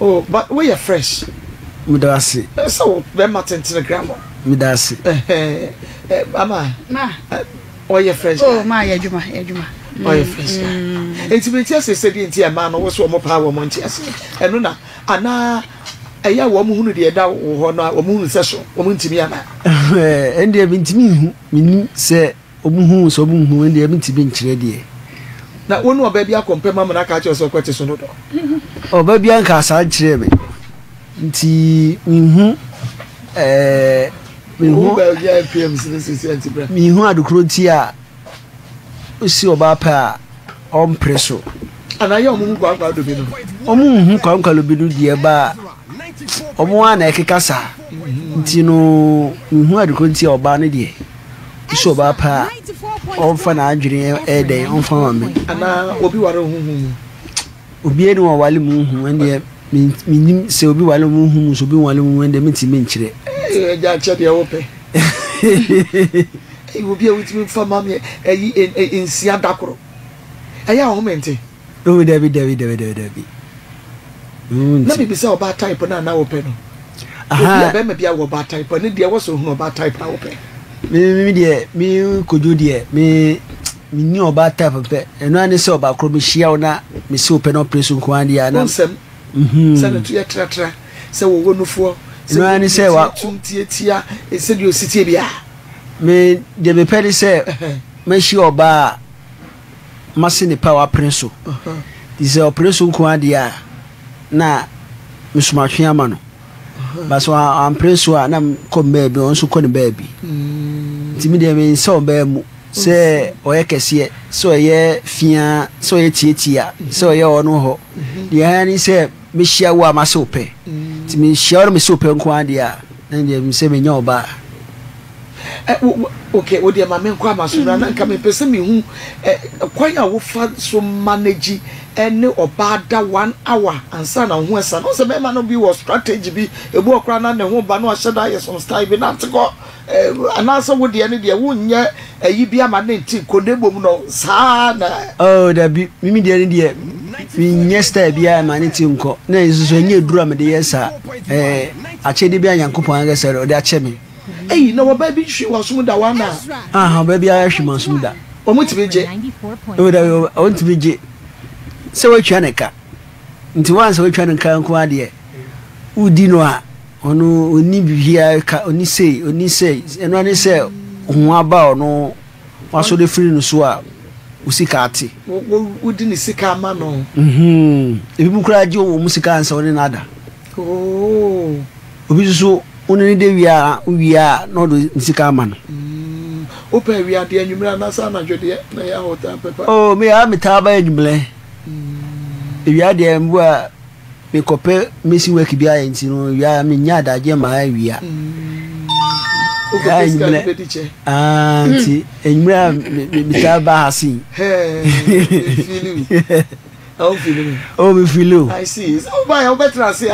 C: oh but we are fresh
B: me da ase
C: so be matentina grandma
B: me da ase
C: mama
A: ma
C: oh your fresh
A: oh ma ya juma
C: oh your fresh guy enti me tiase se di enti e man no wo so mo pa wo mo ntiase eno na ana eya wo mo hunu de da wo ho na wo mo hunu se so wo mo ntimi ana
B: ende e ntimi hu mini se omuhu so omuhu ende e ntimi nkire de
C: na wonu oba bia kompe mama na ka che so kwete so no do
B: oba bia nka sa nkire me nti mihu mihu
C: ba bia PM sisi anti bra
B: mihu adukro ti a osi oba pa on preso
C: ana ya omuhu kwa do bi no
B: omuhu kwa lobi no de ba omo ana ekekasa nti no mihu adukro ti oba no de osi oba pa on fa na adwene den on fa ma me
C: ana obi ware huhu
B: obi eni wa wale mu hu ende minim se obi wale mu hu so obi wale mu ende mitimi nkire
C: ja che de wo pe obi a witimi fa ma me ensia dakoro eya ho mente
B: oh David
C: na bibi se oba type na wo pe no aha be me bia wo ba type ne de wo so hu oba type na wo pe
B: mi de mi kojo de mi ni oba type pe eno ani se oba kro mi hia ona mi se open operation ko andi ana
C: se na tu ya tratra se wo wonufuo
B: eno ani se wa
C: tumtietia se de ositie bia
B: me de me pedi se me hia oba masini power prince this operation ko andi a na misumahwe amano baso am prince wa na ko baby on so ko ne baby timi de me so ba mu se oye kese so ye fia so ye tietia so ye ono ho de hani se me hia wa masope timi hia me sope nko ade a na de me se me nya oba
C: okay wo de ma me nko amasura na nka me pese me hu kwanya wo fa so manage ene oba da 1 hour ansa na ho esa no se me ma no bi wo strategy bi ebu okra na ne ho ba no aheda ye some style bi na tiko anasa wo de ne de wo nye ayi bi ama ne nti kodebom no sa na
B: oh da bi mimi de ne de mi nye style bi ama ne nti nko na isusu nye dura me de yesa achede bi anyankopon aga sere o de ache me
C: na wo ba bi hwi wo so da wana
B: aha ba bi ahwe mansum da
C: o mutimi je
B: o da o ntimi je se wo twa neka nti wanse wo twa neka nko ade udi no a ono oni bibia ka oni sei eno ani se ho aba ono waso de free no so a usika ate
C: udi ni sika ama no
B: ebi mu kura je wo musika ansa oni nada obi so oni de wia no do sika ama no
C: opa wia de anwumra na sa na dwede na ya hota pepa
B: me ya metaba anwumle wia de mbu a me kope mesi work bi ayi nti no wia me nya adaje ma wia nti enwura metaba hasi me feel
C: I see buy how better say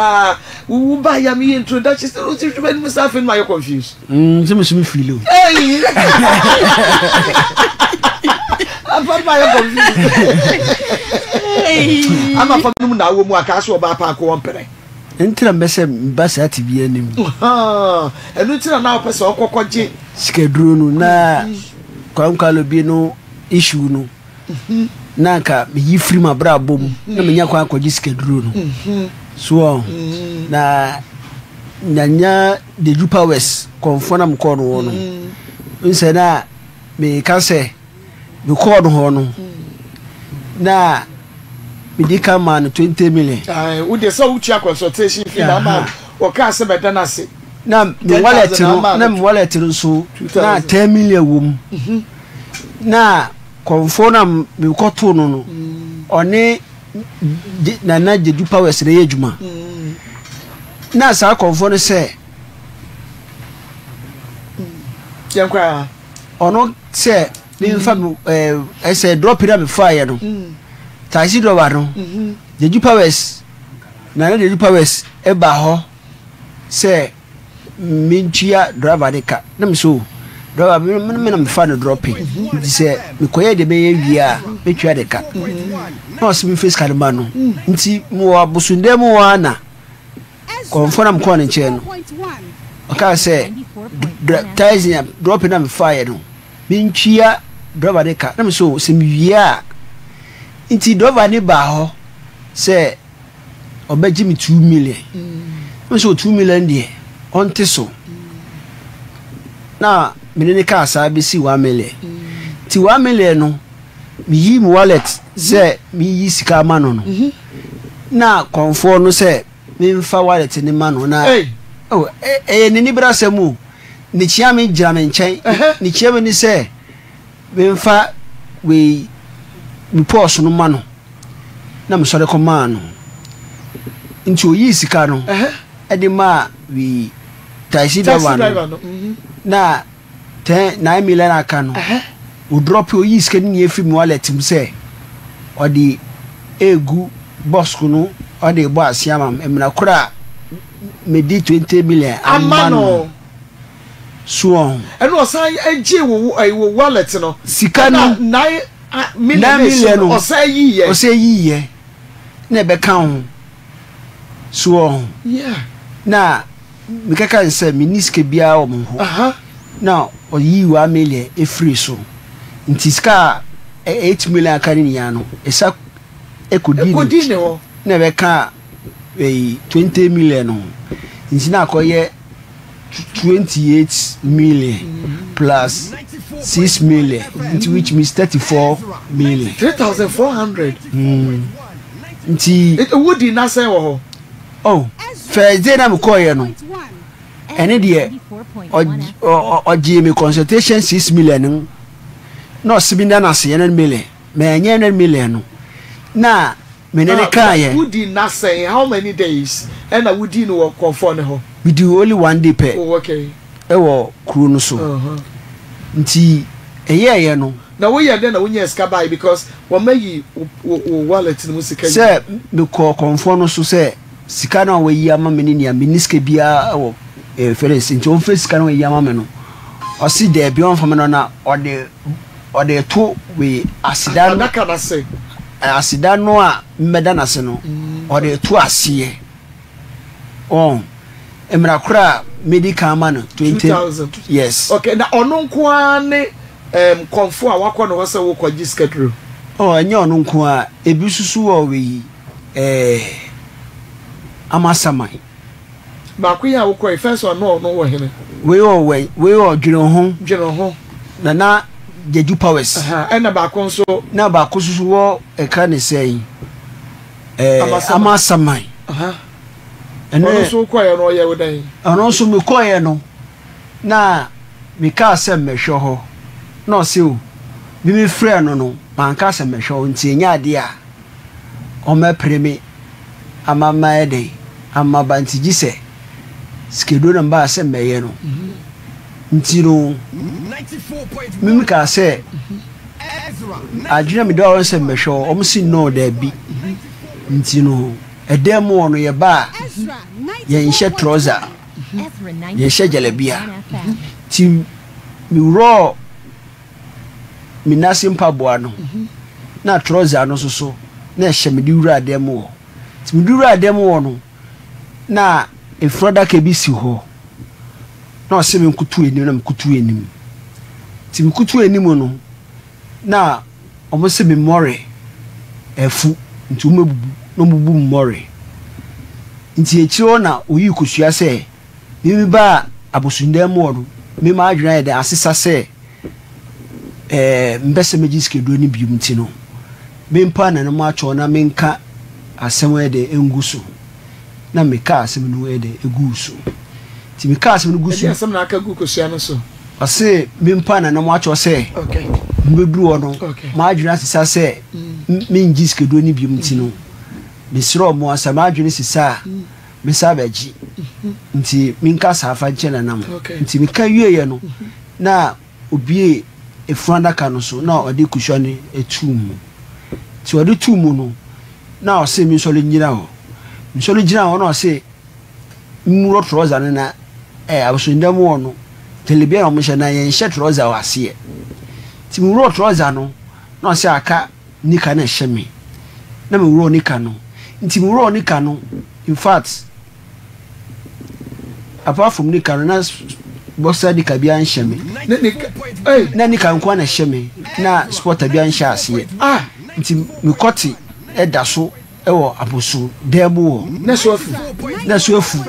C: we buy ya me introduction so you should be myself in my confused
B: so me feel
C: hey I'm my confused I'm a family na wo mu aka so ba pa ko wompere
B: entira mbese mbasa ati bi anim
C: enu tira na opese okokoje
B: skeduru no na kwankalo bi no issue no na ka yi free ma bra bom na menya kwa kwaji skeduru no so na nyanya de Jupa West konfona mko no no nse na me ka se me ko no ho no na medical man 20 million
C: we dey so uchi consultation fee na ma o ka se beda na se
B: na me wallet no so na 10 million wom na konfona me ko to no no one na je Jupa West re adwuma na sa konfona se
C: yankwa
B: ono se me fa I say drop it am fire no taxi driver no the Jupa West na the Jupa West e ba ho say me ntua driver de ka na me so driver me na me fa no drop it say me koye de be wi a me twa de ka no so me face card man no nti mo abusunde mo wana konfona mko ne nche no aka say taxi drop it am fire no me ntua driver de ka na me so se me wi a nti driver ni ba ho say obeji me 2 million me so 2 million de onte so na menene ka sa be si 1 million ti 1 million no mi yi mi wallet say mi yi sika ma no no na konfo no say mi mfa wallet ni ma no na oh ni bra samu ni chia mi gira me nchen ni chia me ni say mi mfa we mi pause no ma no na mi sore ko ma no nti o yi sika no edi ma we taxi driver no na 9 million aka no o drop o yi sika ni efi mi wallet mi say o di egu boss kuno o di bo asiama emna kura me di 20 million amano so
C: eno osan eje wo wallet no
B: sika no
C: 9 million no osan yi ye na be kan so
B: yeah na me kaka nse miniske bia o mo ho na o yi 1 million e free so ntiska 8 million akari ya no esa ekodine
C: ho
B: na be ka 20 million no ntina akoye 28 million plus 6 million which means 34 million
C: 3400
B: nti
C: would na say wo
B: oh Thursday na mkoye no ene de oji me consultation 6 million no sibinda na se 1 million me enye 1 million no na menene kaye
C: would na say how many days and I would no conform ho
B: we do only 1 day per
C: okay
B: ewo kru no so nti eye no
C: na we ya den na wonya ska buy because we mayi wallet no musika
B: say me ko conform no so say sika na we yi ama me ni miniske bia wo ference nti on face sika na we yi ama me no o si de bi on fam no na o de to we asida
C: na kana say
B: asida no a mmeda na se no o de to asiye on emra kura medical man 20,000 yes
C: okay na ono nko ane konfo a wakọ no se wo kwaji schedule
B: oh enye ono nko a ebi susu wo we amasamai
C: ba ko ya wo ko first one no wo hene
B: we o dwene ho na jeju powers
C: na ba ko so
B: na ba ko susu wo eka ne sei amasamai
C: ono so ko ya no ye wo dan
B: ono so me ko ye no na me ka se mehwe ho no se o bi me frɛ no man ka se mehwe ho nti enya ade a o me preme amama ede amma banti gise skedo na ba se meye no nti no me ka se adwena me do se mehwe o mo si no da bi nti no edem ono ye ba ye nhye trouser ye hye jelebia ti mi ro mi nasim paboa no na trouser no so na hye me di wura adem wo ti mi di wura adem wo no na efroda ke bi si ho na o se me nkutu enim na mkutu enim ti mkutu enim no na o mo se me more efu nti o mebubu no bubu mmore nti echiro na oyi kosua se mi ba abosundam mo no mi ma adwena ye de asesa se mbese mejiske do ni bium ti no me mpa na no ma cho na menka asem ye de enguso na me ka asem no ye de eguso ti me ka asem no guso
C: asem na aka gu kosua no so
B: ase me mpa na no ma cho se
C: okay
B: mbedru no ma adwena asesa se me njiske do ni bium ti no misro mo asama adwene sisa misa baji nti minka safa nche na nam nti mika wieye no na obie efranda ka no so na odi kushoni etumu ti odi tumu no na o se mi so le nyira ho mi so le nyira ho na o se muro trouser na abosundam wo no telebia o mo hye na yen hye trouser wa se ti muro trouser no na o se aka nika na hye me na me wuro nika no nti muro nika no in fact apart from nika no na bossa nika bia nhye me na nika nko na hye me na sporta bia nhye ase nti me koti eda so ewo abosu demu wo
C: na sofu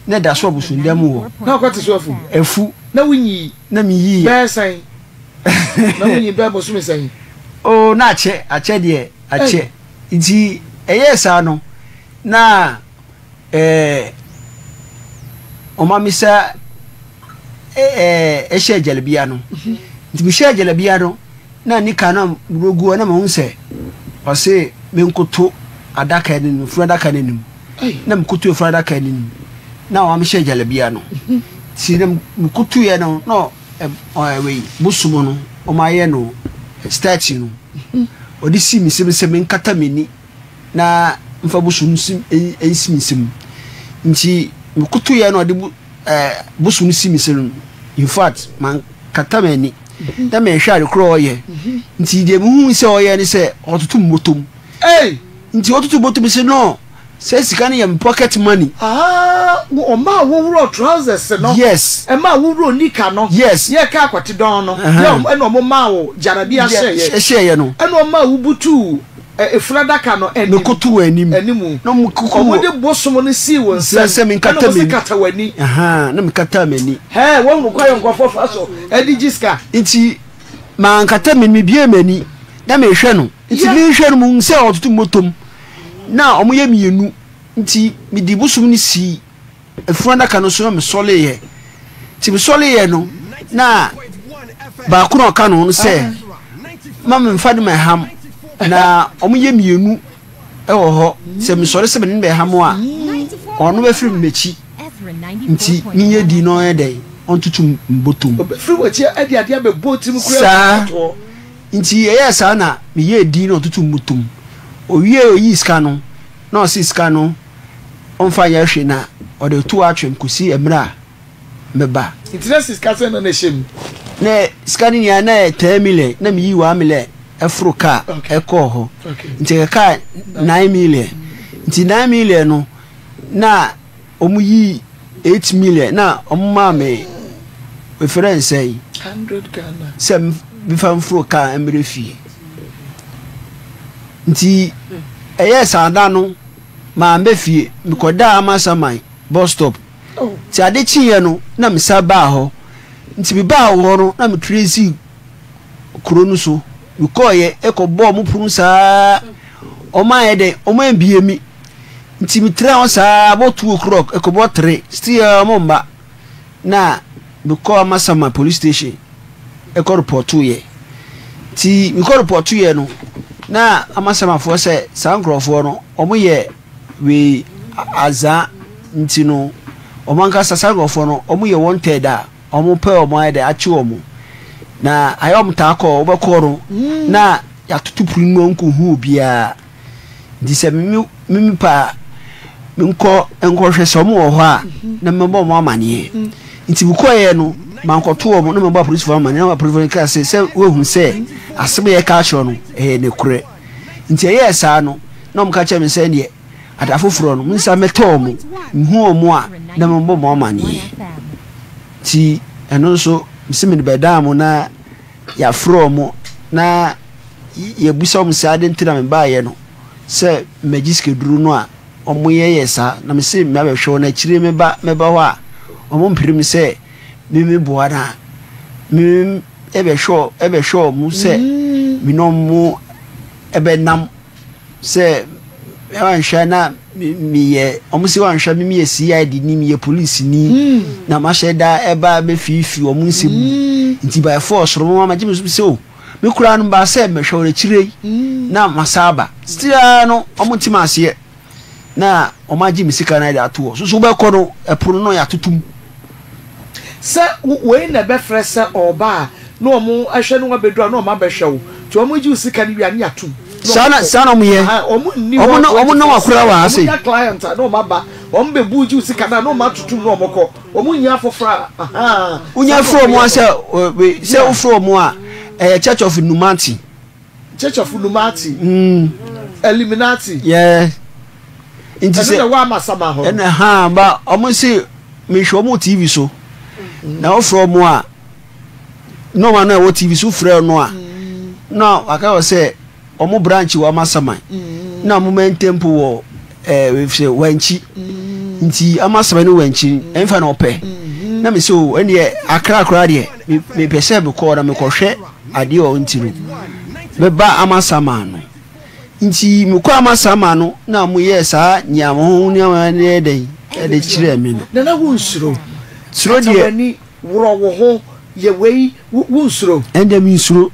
B: na da so abosu demu wo
C: na koti sofu
B: efu
C: na wunyi
B: na mi yi
C: be san na wunyi be bosu me san
B: o na ache de ache nti eye sa no na o ma mi sa ehye jelebia no nti mi hye jelebia no na nika na rogu na ma hunse o se me nkoto adaka ni fura adaka ni na mkutu fura adaka ni na wa me hye jelebia no ti na mkutu ye no no we busumo no o ma ye no statue no odi si mi se me nkata meni na mfa busumo sim ensimi sim nti mkutu ye no odi busumo sim sim in fact man kata meni da me hwe adekro oye nti de mu se oye ni se otutu motom nti otutu motom se no se sika ne yam pocket money
C: o ma wo wuro trousers no
B: yes
C: e ma wo wuro nika no
B: yes
C: ye ka akwati don no ye no mo ma wo jarabia
B: hye no
C: e no ma wo butu efradaka no
B: me kotu animu no mo kuku
C: mo de bosomo no si won
B: se me nkata me
C: kata wani
B: na me kata meni
C: wo no kwayo nkofo faso edigiska
B: nti ma nkata me bie mani na me hwe no nti me hwe no mu se otutu motom na omo ye mienu nti me di busum ni si efradaka no so me sole ye ti me sole ye no na ba kuno ka no se ma me mfa de me ham na omo ye mienu ewo ho se me sore se me be ham a ono be firi mechi nti nye di no e dey ontutu mbotum
C: firi wachi ade ade be botim kura to
B: nti sa na me ye di no ontutu mbotum owie oyi ska no na o si ska no onfa ya hwe na o de tu atwem kusi emra meba
C: interest ska se na na shem
B: na ska ni ya na 10 million na me yi 1 million Africa eko ho nti ka 9 million nti 9 million no na omu yi 8 million na omu ma me reference
C: 100 Ghana
B: sem bi fam Africa emre fie nti sa da no ma mbe fie mi koda amasamai bus stop ti ade chiye no na mi sa ba ho nti bi ba ho no na mi tracy kuro no so ukoye ekobo mu puru saa o ma ye de o ma bie mi nti mi tra on saa about 2 o'clock ekobo 3 still mo mba na bi ko amasama police station eko report ye ti mi ko report ye no na amasama fo se sankrofo no o mo ye we aza nti no o manka sankrofo no o mo ye wanted a o mo pe o mo ye de achi o mo na ayom ta ko obekoro na ya tutupuru no nko hu bia di se mimi pa nko hwe so mo ho a na membo mo amane nti bukoye no mankoto o mo na membo police for amane na police ka se we hu se asebe ye ka cho no ne kure nti sa no na mo ka che me se ne adafoforo no nsa meto mo hu o mo a na membo mo amane ti eno so misimi bedam na ya from na ye busa mo sa de ntira me ba ye no se magiske duru no a omo ye yesa na me se me abehwe na kire me ba ho a omo mpirim se me boa na me ebehwe mo se mi no mo ebenam se wanhwa na mi ye omo se wanhwa mi ye CID ni mi ye police ni na ma sheda eba be fifi omo nsem nti by force ro mama jimi so se o me kura no ba se me hwe chire na masaba still no omo ntima ase na omo jimi sika na da to so be ko no epono no ya tutum
C: se we na be frese oba no omo ahwe no abedura no ma behwe ti omo ji usika ni wiane atum
E: sana mo ye omo na wakura wa ase
C: ya client no ma ba omo be bu ji usika na no ma tutum no omo ko omo nya afofra
E: unya fro mo ase se ufro mo a Church of Numanti Illuminati
C: yeah inti se wa masama ho
E: na ha ba omo se me hwo mo TV so na ofro mo a no man na wo TV so frɛ no a na aka wo se omo branch wa masama na mo mentempo wo we say wanchi nti amasama no wanchi emfa na opɛ na me so ene akra de me pese be ko na me ko hwɛ ade o ntiro me ba amasama no nti me ko amasama no na mo ye saa nyamo ne wane den de kire me no
C: na wo nsuro
E: de
C: ni woro wo ho ye wei wo nsuro
E: ende mi nsuro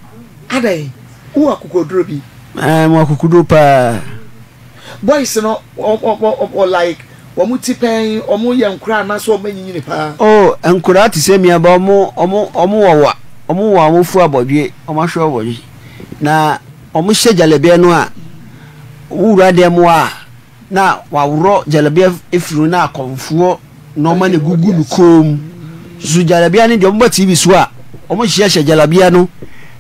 C: adai wo akokodro bi
E: mo akokodro pa
C: boys no o like wo mu tipen o mu ye nkura na so o manyinyini pa
E: oh nkura ti se mi aba omo wawa omo wa mo fu abodwe omo hwe abodwe na omo hye jalebia no a wura de mo a na wawro jalebia efiru na akonfuo no ma ne gugu nu kom su jalebia ne de omo TV so a omo hye jalebia no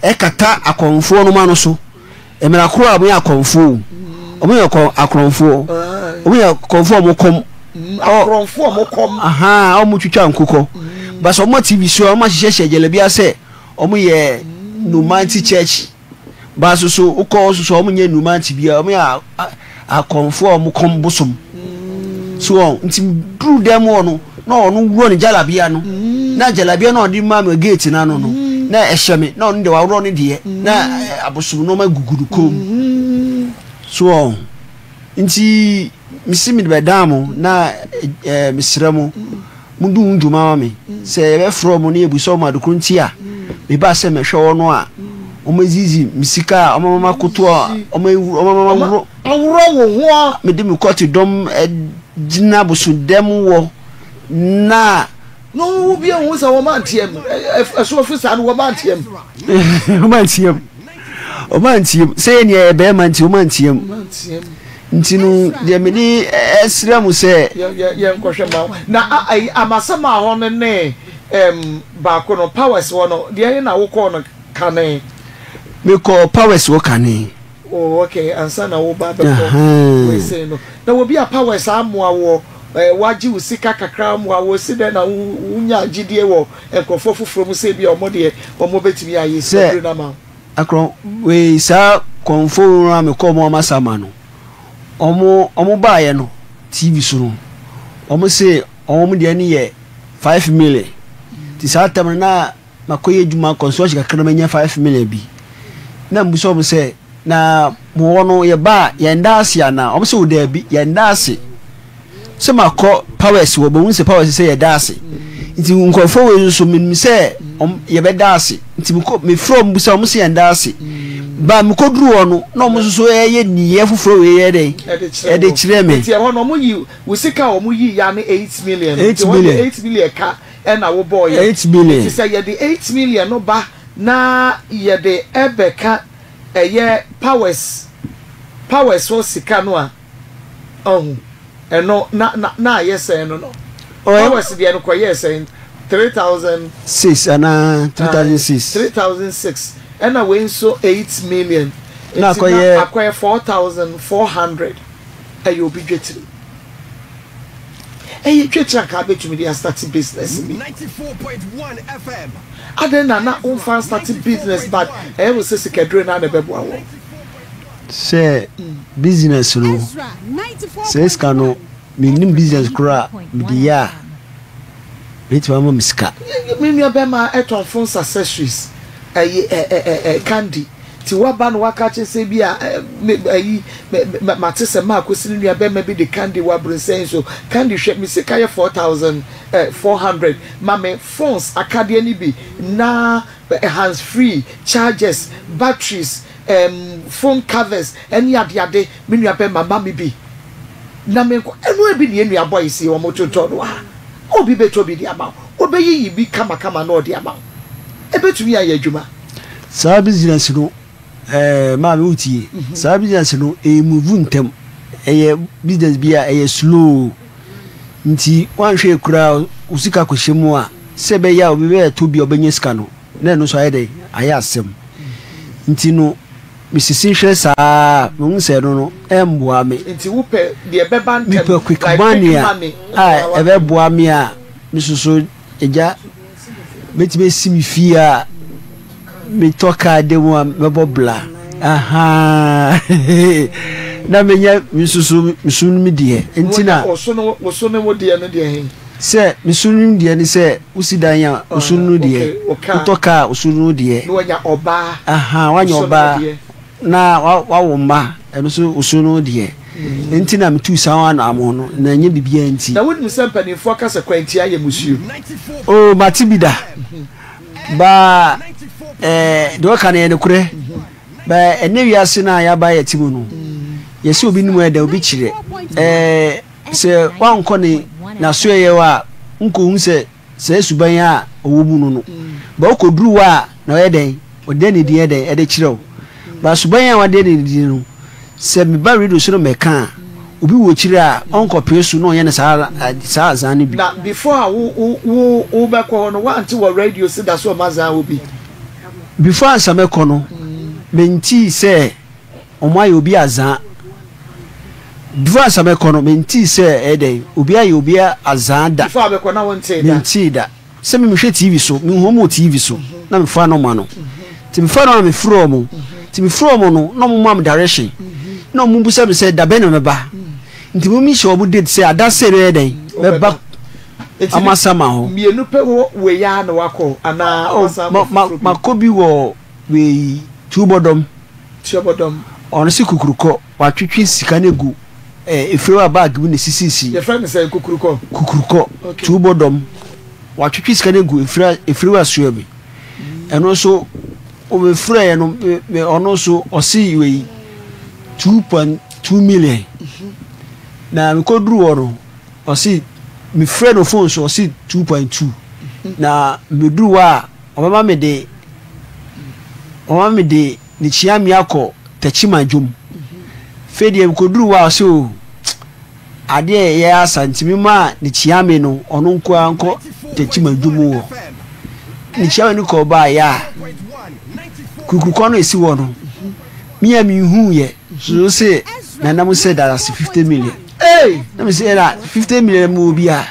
E: e kata akonfuo no ma no so emira kro abo ya akonfuo omo ya akonfuo omo ya akonfuo mo kom
C: akonfuo mo kom
E: aha omo twitwa nkukọ ba so omo TV so omo hye jalebia se omo ye Numanti church ba so uko so omo nye Numanti bia omo ya akonfo omo kombosom so nti dru dem ono na ono wuro ne jalabia no na jalabia na odi ma gate na no na ehye na ono de wa wuro ne de na abosom no ma gugudu kom so nti misimi de damo na misramo mundu nduma ma me se be from ne ebuso ma dokunti a be ba se me hwe no a omazizi misika omama koto a omama
C: awro wo ho
E: me de me kwati dom gina bosu dem wo na
C: no wo bia wo sa wo mantiem eso ofisa no wo mantiem
E: o mantiem se ne e be mantiem o mantiem ntinu de me ni esra mu se
C: ye nkohwe ma na amasama ho ne ba ko no powers wo no de na wo ko no kane
E: me ko powers wo kane
C: oh okay ansa na wo ba be ko we say no na wo bia powers amoa wo waji usika kakra amoa wo si de na unya gidie wo enkofo foforo mu se bia omode omo betimi ayi se na ma
E: akron we sa konfo ra me ko mo masama no omo baaye no TV so no omo se omo de ne ye 5 million ti sa tam na makoye juma konsoji kakra menya 5 million bi na mbuso omo se na mo no ye ba ye ndase ana omo se wo da bi ye ndase se makọ powers wo bo se powers se ye dase nti nkofo we so menim se ye be dase nti me from busa omo se ye ndase ba me koduru ono na omo so ye niye foforo we ye dey e de kire me
C: nti e ho no omo yi usika omo yi ya ne 8 million
E: 8
C: million ka e na wo boy
E: 8 million
C: nti se ye de 8 million no ba na ye de ebeka eye powers so sika no a eno na yes no powers de no ko yes 3006
E: ana 3006
C: and I win so 8 million.
E: Na
C: acquire 4,400. And you'll be getting. And you get your car to me, they are starting business.
F: 94.1 FM.
C: I then not own fan starting business, but I will say, Secretary, and the Bebo.
E: Say business, no. Says, Cano, meaning business, cra, media. It's one miska.
C: You mean your Bema at on phone accessories. Candy ti waba no wakache se bia matese ma kwesini nua be maybe the candy wa brinsen so candy hwe me se kaya 4,400 mame phones akade ani bi na hands free chargers batteries phone covers any ade me nua be mama me bi na me ko enu e bi ne nua boy si o mototo no ha obi beto bi di ama obeyi bi kama na odi ama ebetumi aye adwuma
E: saa business no ma me utie saa business no move ntem business bia slow nti wanhwe kura usika kohyemu a sebe ya obi be to bi obenye sika no na no so ayede ayasem nti no misisi hwe saa no se no emboa me
C: nti wupe de beba ntem
E: mi quick money ebe boa me a misuso eja betime simi fia me toka de mo mebobla aha na menya misusu misunu de entina
C: osone wo de no de hen
E: se misunu de ni se usidan ya osunu de toka osunu de
C: no wanya oba
E: aha wanya oba na wawo ma eno so osunu de entina mitu sawa na amo no na nya bibia enti
C: na wonu sempani fo kasa kwanti aye musuo
E: oh matibida ba do ka na kure ba ene wiase na ya ba ya timu no yesi obi nimu eda obi kire se wanko ni na so ye wa nko hu se suban a owo mu no ba okoduru wa na ye den ode ne die den ede kire o ba suban a wade ne die no se me ba redo so no meka obi wo kire a onko pesu no ye ne sa azan bi
C: na before wo ba ko no wanti wo radio se da so mazan obi
E: before ansameko no menti se omaye obi azan before ansameko no menti se eden obi aye obi azan da
C: before abeko na wonte da
E: menti da se me hwe TV so me homo TV so na me fa no ma no ti me fa no me fro mo ti me fro mo no mo mam direction no mo bu se da be no me ba nti mo mi show bu date se ada se re eden me ba amasama ho
C: mienu pe wo we ya na wako ana amasama
E: makobi wo we tubodom on si kukuruko watwetwe sika na gu efrewa bag bu ne sisisi
C: ye friend say kukuruko
E: tubodom watwetwe sika na gu efrewa suabi eno so o me frɛ ye no me ono so osi we 2.2 million na me koduru woro osi me frɛ no phone so osi 2.2 na me duru wa o mama me de ni chiami akọ tachima dwom fedi em koduru wa osi o ade ye asantimi ma ni chiami no ono nko anko tachima dwom wo ni chiami ni ko ba ya kukuruko no esi wo no mi hu ye so se na namu se that 50 million na me say that 50 million mu bi a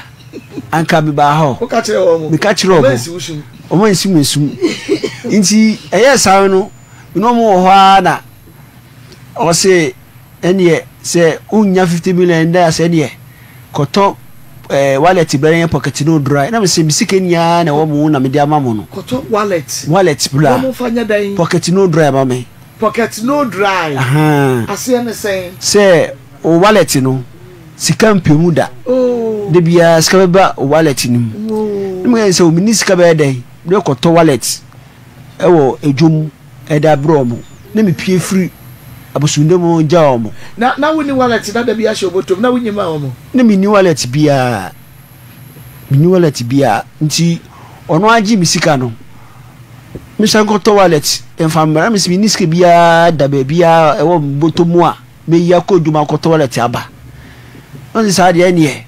E: anka bi ba ho
C: o ka kire o mo
E: mi ka kire o mo nsi mu esum nti eye sawe no no mo ho ana o se enie se unya 50 million da se enie koto wallet bere pocket no dry na me se bisike nia na wo mu na me dia mamo no
C: koto wallet
E: bla
C: mo fanya dan
E: pocket no dry ba me
C: pocket no dry
E: aha
C: ase na
E: se o wallet no sika mpemu da de bia sika ba o wallet nim me se o minisika ba den de koto wallet ewo edwom eda bro mo na me pie free abosunde mo ja mo
C: na woni wallet na da bia hye obotom na wonyi ma mo
E: na me ni wallet bia nti ono agi misika no me san koto wallet enfamara me minisika bia da bia ewo botomu a me yakọ dwuma koto wallet aba on sa de ene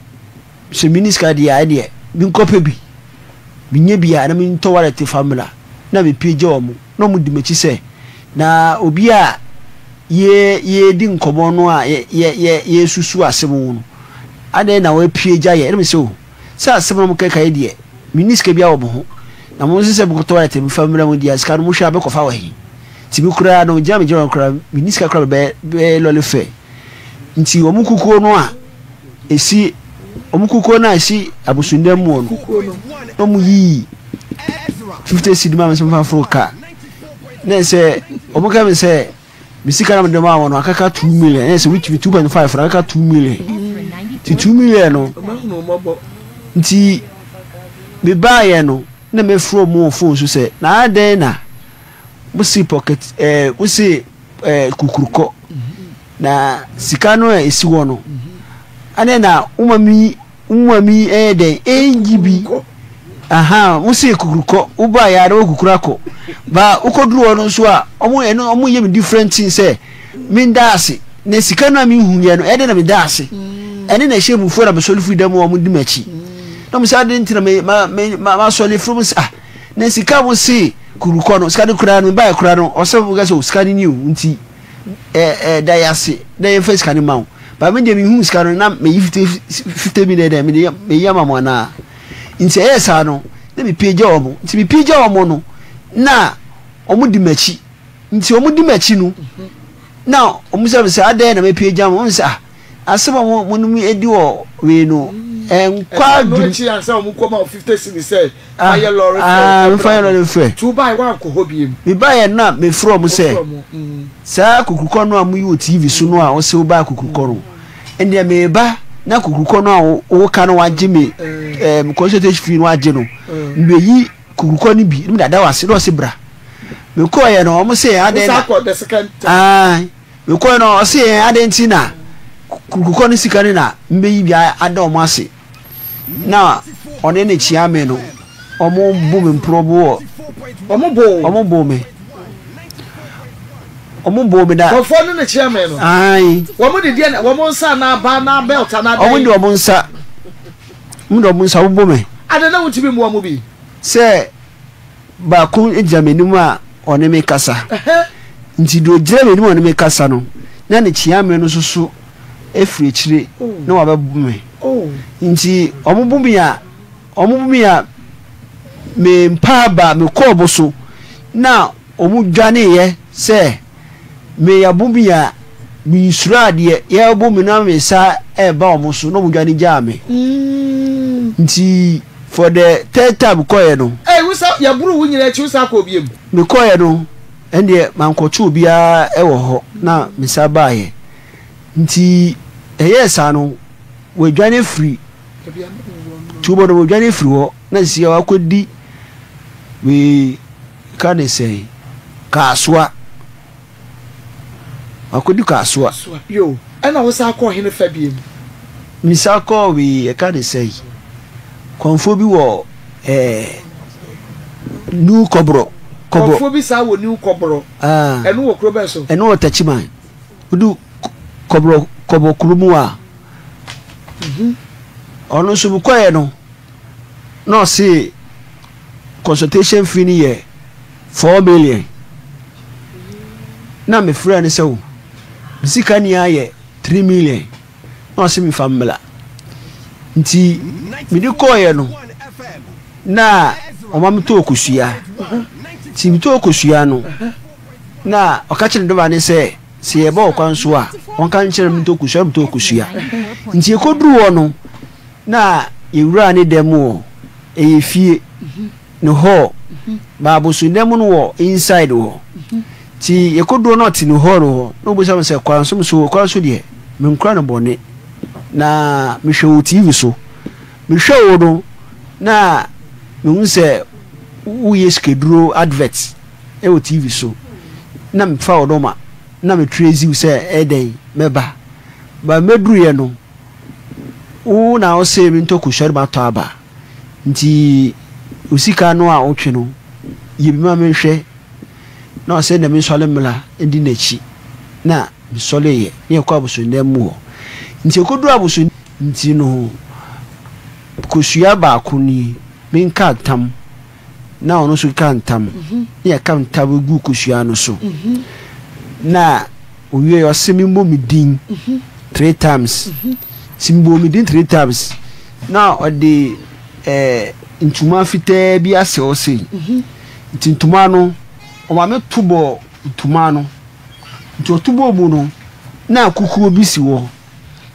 E: se miniska de ya ene bi nkope bi binye bia na mi to wallet family na me pije omo no mu di mechi se na obi a ye di nkomo no a ye susu asem no ade na we pije ya me se o sa asem no kai kai de miniska bia obo ho na mo se bukoto wallet mi family mu dia ska no mu hwa be kofa wa hi ti bi kura no jam jam kura miniska kura be lolife nti omukukuo no a esi omukukuo na esi abusunde mu no mu yi 50 sidima me semfa froka na se omuka me se misika na mdema wono akaka 2 million na se which 2.5 akaka 2 million ti 2 million no nti me buy no na me fro mu phone so se na aden na musi pocket musi kukuruko na sika no esi wono ane na umami den NGB aha musi kukuruko uba ya do kukurako ba ukoduru no so a omo ye me different things say min daase na sika na mi hunye no ede na mi daase ene na hye mufo na besoli freedom o mo di machi no mi sa de ntina ma soli from ah na sika mo si kuruko no sika de kura no ba ya kura no o se mo ga so sika ni new nti da yase da ye face kan ma ba me de mi hu sika no na me 50 million de me yama mo na nti esa no na me page omo nti me page omo no na omo di machi nti omo di machi no na omo se ade na me page omo nti aseba mo no mi edi wo we no kwa
C: no chi ansa omo koma 50 cedi say fire lorry
E: fire lorry fe
C: to buy one ko hobiem
E: me buy na me from say sa kukuko no amu yi TV so no a o se o buy kukuko no ende me ba na kukuko no a o ka no waje me consultation fee no waje no mbe yi kukuko ni bi mi dada wase no se bra me ko ye no o se ade na me ko no o se ade ntina kukuko ni sikane na mbe yi bia ada o mo ase na one ne chia me no omo bu me mprobo omo bo me da
C: ko fo no ne chia me no
E: ai
C: wo mo de dia wo mo nsa na ba na belt na
E: omo de omo nsa wo bo me
C: ada na wuti bi mo mo bi
E: se ba ku ejameni mu a one me kasa nti do jira me ni one me kasa no na ne chia me no susu efri chire na wa babu me nti omo bu mi a me mpa ba me ko boso na omo dwane ye se me ya bu mi a mi sura de ya bu mi na me sa e ba omo so no mu dwane ja me nti for the third time ko ye no
C: wusa ya buru wu nyina chi wusa ko biem
E: me ko ye no ende man ko chu bia e wo ho na me sa ba ye nti esa no we dwane free tubo no we dwane free wo na sia wa kodi we can say kaswa akodi kaswa
C: yo ana wusa ko hene fa biem
E: misako we can say konfo bi wo new kobro
C: konfo bi sa wo new kobro enu wo kro be so
E: enu wo tachiman udu kobro kurumu a ono so bukoye no no see consultation fee ni ye 4 million na me friend say o sika ni aye 3 million no see me famila nti me di koye no na o ma me to okusua ti me to okusua no na o ka kire do ba ne say si ebe okwan so a on kan kire me to okusua nti ekoduru wo no na yewura ne demo eyefie no ho babu su demo no wo inside wo ti ekoduru no ti no ho no bo sam se kwan so de me nkra no bone na me hwe TV so me hwe wo no na me hu se wo yeskeduro advert e wo TV so na me fa odoma na me trazy say eden meba ba meduru ye no o na o se mi to kushari ba to aba nti usika no a otwe no ye bi ma me hwe na o se na me sole mla edi nachi na me sole ye ne kwa buso ndem mu nti okoduru abuso nti no kushia ba akuni me nka tam na ono so kan tam ne ka ntabu gu kushia no so na owie yo semi mo mi din 3 times simbo mi din 3 times na odi ntuma fite bi ase o se ntuma no o ma me tubo ntuma no nti otubo mu no na kukuo bi si wo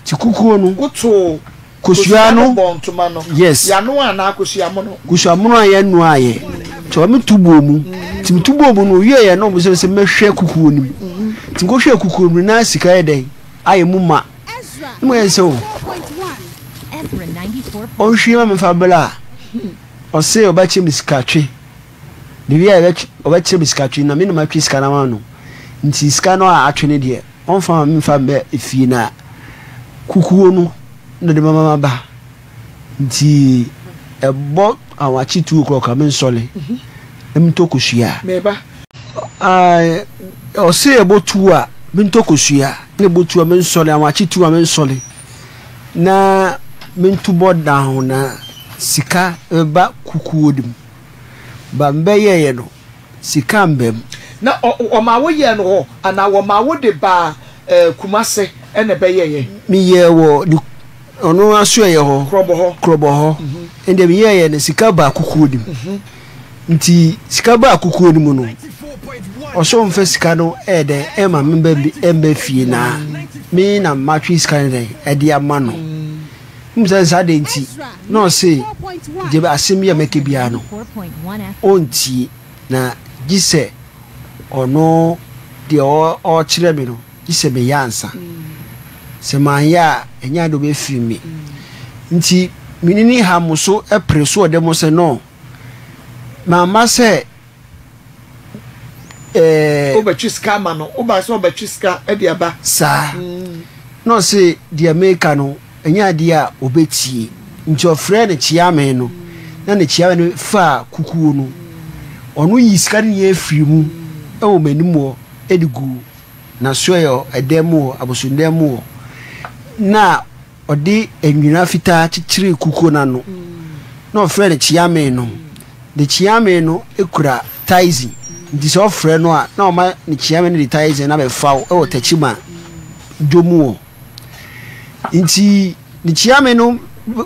E: ti kukuo no
C: kuto
E: kosua no
C: ntuma no
E: yes
C: ya no ana kosua mo
E: no aye no aye ti o me tubo mu ti mi tubo mu no wie ye no mo se mehwe kukuo ni ti go hwe kukuo mu na sika ye den aye mu ma mo ye so o hwe ma fa bela o se o ba chi miskatwe de wie o ba chi miskatwe na me no ma twi sika na ma no nti sika no a atwe ne de on fa me fa be efie na kukuo no na de mama ba nti ebo awachi 2 o'clock am nsole mtokosua
C: meba
E: o se ebo 2 a mtokosua ne ebo 2 am nsole awachi 2 am nsole na mentubo down na sika ba kukuodim ba mbeye no sika mbem
C: na o ma wo ye no ho ana wo ma wo de ba kumase ene beye ye
E: mi ye wo ono aso ye ho krobo ho ende mi ye ne sika ba kukuodim nti sika ba kukuodim no o so mfa sika no ede e ma memba bi emba fie na mi na matwi sika ne ede ama no mza de nti no say je ba asemi ya meke bia no onti na gise ono de o kire mi no gise me yansa se man ya enya do be fi mi nti minini ha muso e preso de mo se no mama se
C: obachiska ma no oba so obachiska e de aba
E: sa no say de America no enya dia obetie nti ofre ne chiame no na ne chiame no fa kukuo no ono yiska ne afiri mu e o manimu edigu na soyo edemu abosundemu na odi enwina fita chichire kukuo na no na ofre ne chiame no de chiame no ekura taizi nti so ofre no a na o ma ne chiame ne taizi na be fa e o tachima domu nti ni chiame no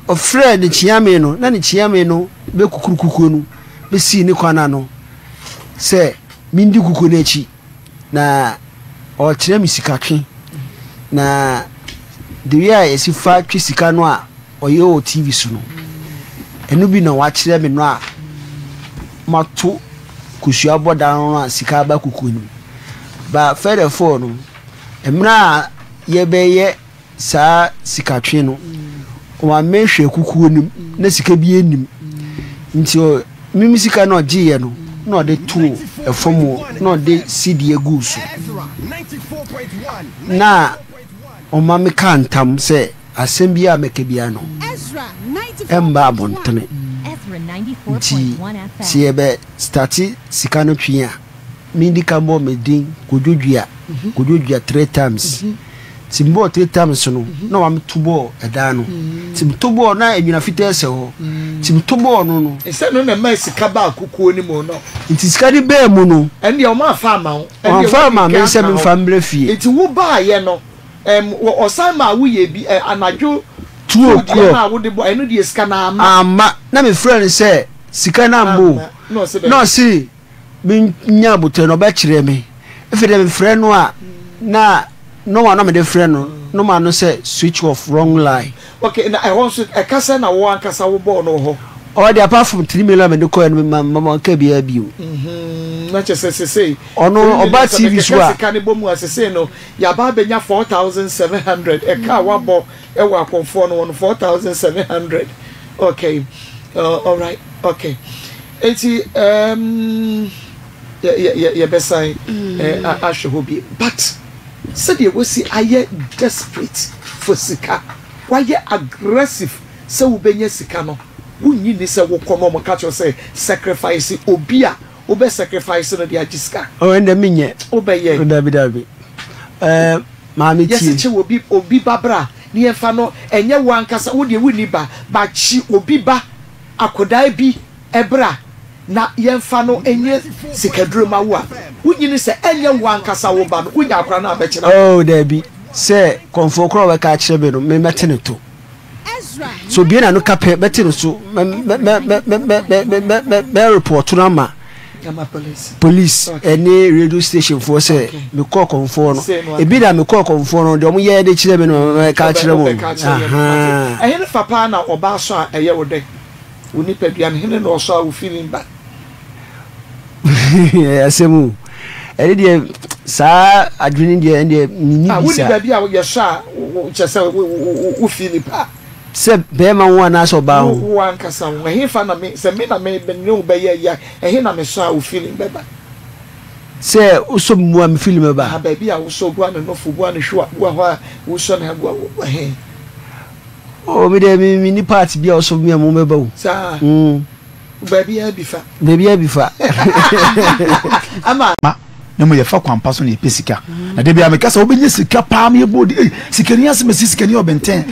E: ofre ni chiame no na ni chiame no be kukurukuku no be si ni kwana no se mindi kuku na chi na o kire mi sikatwe na de wi a esi fa twe sika no a oye o TV so no enu bi na wa kire mi no a mato kusua boda no a sika ba kuku ni ba fere fo no emra ye be ye sa sikatwe no o menhwe kukuo nim na sika bi enim nti o mimi sika no giye no na de tu efomo na de CD egusu na o ma me kantam se asem bia meke bia no emba abontene nti si ebe starti sika no twia mindi kambo medin kododua 3 times timbo 3 times no na wa mtubo eda no timtubo na enwina fitese ho timtubo no no
C: ese no na ma sika ba kukuo ni mo no
E: nti sika di be mu no
C: ende o ma fa ma ho
E: ende o fa ma me se me family fie
C: enti wo ba ye no o san ma wo ye bi anajo
E: 2 o'clock
C: na wo de bo eno de sika na
E: ama na me friend say sika na mbo no si me nya bote no ba kire me if dem friend no a na no one me the friend no man no say switch off wrong line
C: okay na I want to kasa na wo ankasa wo bo no ho
E: or the apart from 3 million me the coin mama ka bia biu
C: na say
E: ono oba TV so a
C: ka ne bomu asese no ya ba benya 4700 e ka wa bo e wa konfo no 4700 okay all right okay eti ya besai ashobi but said you see aye desperate for sika why aggressive say we benye sika no wunyi ni say wo kono mo catch you say sacrifice obia obe sacrifice no dia jiska
E: oh ende minye
C: obeye
E: dabi maami ti
C: yes che obi babra ni enfa no enye wankasa wo de wuni ba chi obi ba akoda bi ebra na yemfa no enye sikaduro mawo wunyini se enye wankasa wo ba no wunya akra na abekira
E: oh dabi se konfo kro we ka kire be no me metene to so bi na no kape betene so me report na ma police any radio station for say me call konfo no e bi da me call konfo no de omo ye de kire be no me ka kire mo aha
C: ehene papa na oba so a eye wo de oni padua ne hene no so a wo feeling ba
E: asemu eri de sa adwini de ende mini bisa
C: woni ba bia ye sha chese wo feeling pa
E: se be ma wo na so ba ho
C: wo ankasa wo he fa na me se me na me no be ye ya he na me so a wo feeling be ba
E: se uso mu am feeling ba
C: ba bia wo so gwa no fu gwa no hwa wo ho a wo so na gwa wo he
E: o me de me ni part bia o so me mo meba wo
C: sa baby ya bifa ama
G: na mo ye fa kwampa so na epesika na de bia me kasa obenye sika pa me bodi sikani aseme sikani obenten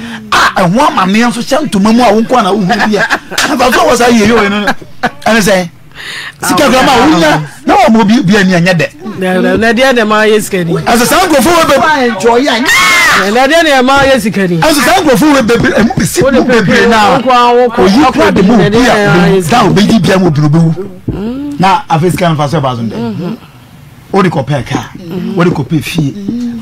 G: ho amane nso hye ntoma mu a wo kwa na wo hu bia ba so wasa ye yo no ane say sika grama wunya na wo mo bia ni anya de
H: na dia de ma ye sikani
G: as san go for we
C: enjoy ya
H: na dia de ma ye sikani
G: as san go for we bebe emu bisi mo bebe na o yi kwa de mo bia down be di bia mo birobewu na afiskan fa so ba zo de o de kopɛ ka o de kopɛ fie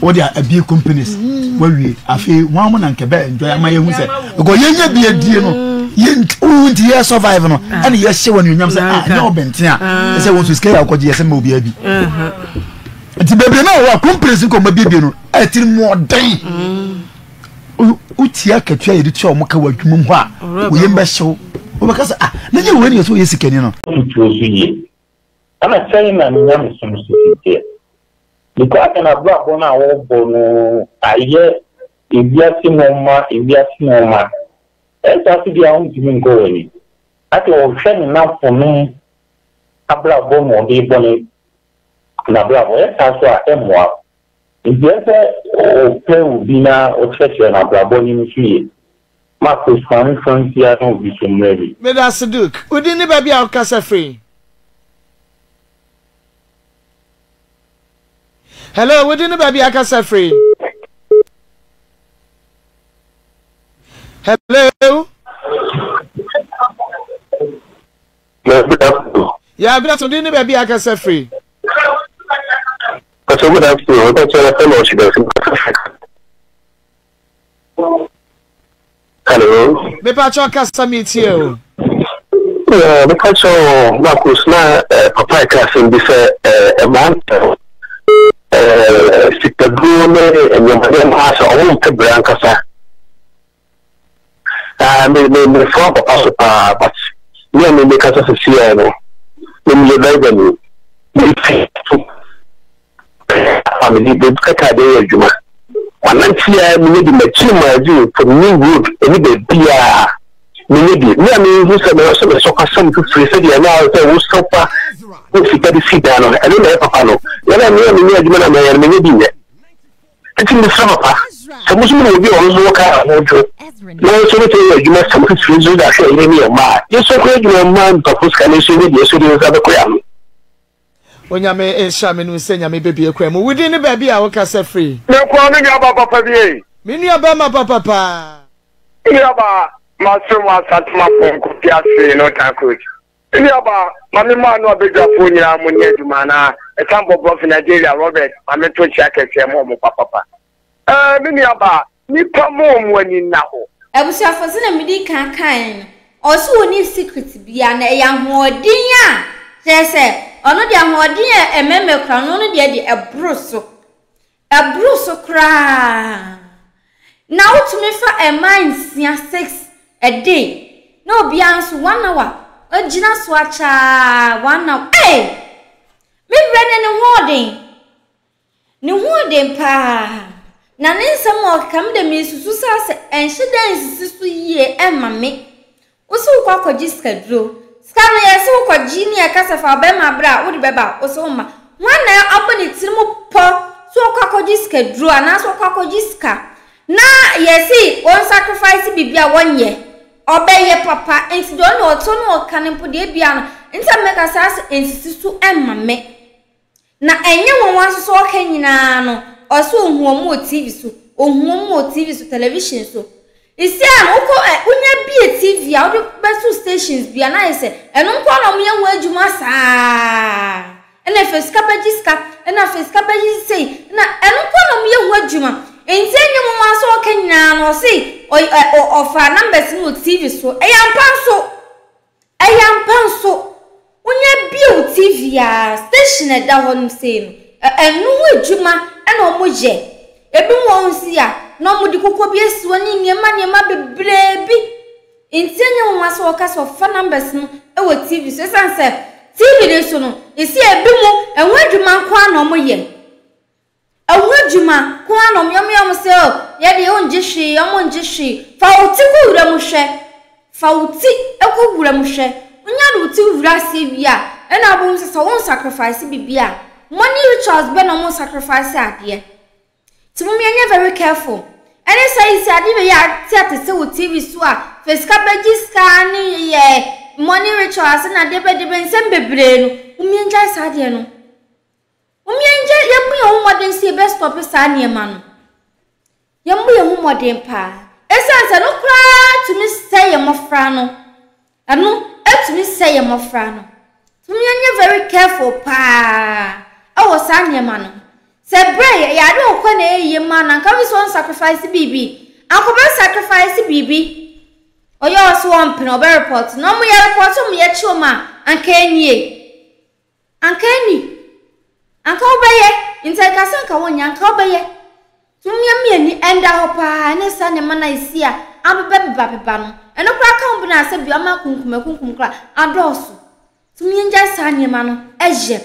G: o de abie companies wawie afi wan mo na nkebe enjoy ama ye hu se go yenye bie die no ye unti ye survive no and ye hye wonu nyam se na obenten a se won so scale akɔgye ye se ma obi abi ti bebe na wa companies ko ma bibie no atiri mo den uti akatua ye de tua mo ka wadwuma ho a wo ye mbɛhyew o bɛka se na ye woni ye so ye sikani no
I: ana China ni nyam sumsiti because kana bra bona wo bono aye ibiasi moma esa si dia on timi ngo woni ati o hwe na fo me abra bono de boni na bra bo esa so a emwa ibiase o pe ubina o cheche na bra boni ni fie ma ko span frontier no bi somrebi
C: me da seduk udi ni ba bia o kasa free. Hello, we didn't baby akasa free. Hello. Yeah, good afternoon. Didn't baby akasa free.
I: So good afternoon. That's what I fellowship. Hello.
C: Me pacho akasa meet you.
I: Me pacho Marcus na papa akasa bi se a month. Sikadune and your master own to Brancasa. Me from but near me because of the Siano. When you revenue, family did Catade Juma. One year, we need the chima do for new wood, any beer. Maybe near me, who said also soccer some to free city and now there was so far. If you get sit down, I don't know Papa. When I'm near Jumana, I am maybe it's in the summer. So much will be on the local. No, so you must come to freeze that show me a man. Yes, so great your man, Papa, can you see this? You have a cram.
C: When you may shaman will send me baby a cram. We didn't baby our casa free.
I: No, calling about Papa.
C: Mini Abama Papa.
I: Yaba, Master was at my phone, Copias, no time coach. Yaba, Mammy Man, no big Japonia, Munia, a sample of Nigeria, Robert, I'm a two jacket, Momo Papa. Miniaba, Nipa mom when you know.
A: I was your first and midi kind. Also, need secrets be an a young more dear. They say, on the young more dear, a member crown only a brusso. A brusso cry. Now to me for a mind near 6 a day. No beyond 1 hour. A gina swatcha 1 hour. Hey! Me running a warning pa. Nanin some more come the miss Susas and she dances to ye and mammy. Also, quack or jiska drew. Scarlet, so called genia casa for Bema bra would be about Osoma. 1 hour up in its po, so quack or jiska drew and also quack or jiska. Na, yes, see, one sacrifice be 1 year. Obey your papa, and don't know ton or cannon put the piano, and some make us ask and sister and mammy. Na, and you want to so can you also more TV so, or more TV so television so. You see, I'm okay, be a TV out of best stations be nice, and don't call on me and where you must. And if a scabagisca, and if a scabagis say, and don't call on me and where you must. And send you one so can now see, or for numbers in TV so. I am panso. When you build TV, station at that one saying, and no Juma. And no moje. Ebi won sia no mudi kokko bi esiwani niema be brebi. Intenya won aso okasa of numbers no e wo TV so sanse TV de so no esi ebi mu enwa adwuma kwa no moye. awujuma kwa no myom se ye de onjishi omonjishi fa uti ku wura mu hwe fa uti eku wura mu hwe unya do uti wura se bia ena abom se won sacrifice bibia money rituals be no mo sacrifice ade ti mo me very careful any say isi ade be ya theater se wo TV so a feska beji scan ye money rituals na de be nsem bebre no umienja sa ade no umienja yemu ye hu modern se be stop sa ne ma no yemu ye hu modern pa esanse no kra to me say ye mofra no anu etumi say ye mofra no umienja very careful pa awo sa ne ma no se bre ya de okwa na eye ma na nka we so sacrifice bibi akobe sacrifice bibi oyo so one pin obe report no mo ye report mo ye chioma anka eni anka obeye inteka sanka wonya anka obeye tumye ni enda hopa ne sa ne mana isia abeba no eno kra ka mbu na se bia ma kunkum kra adosu tumye nja sa ne ma no eje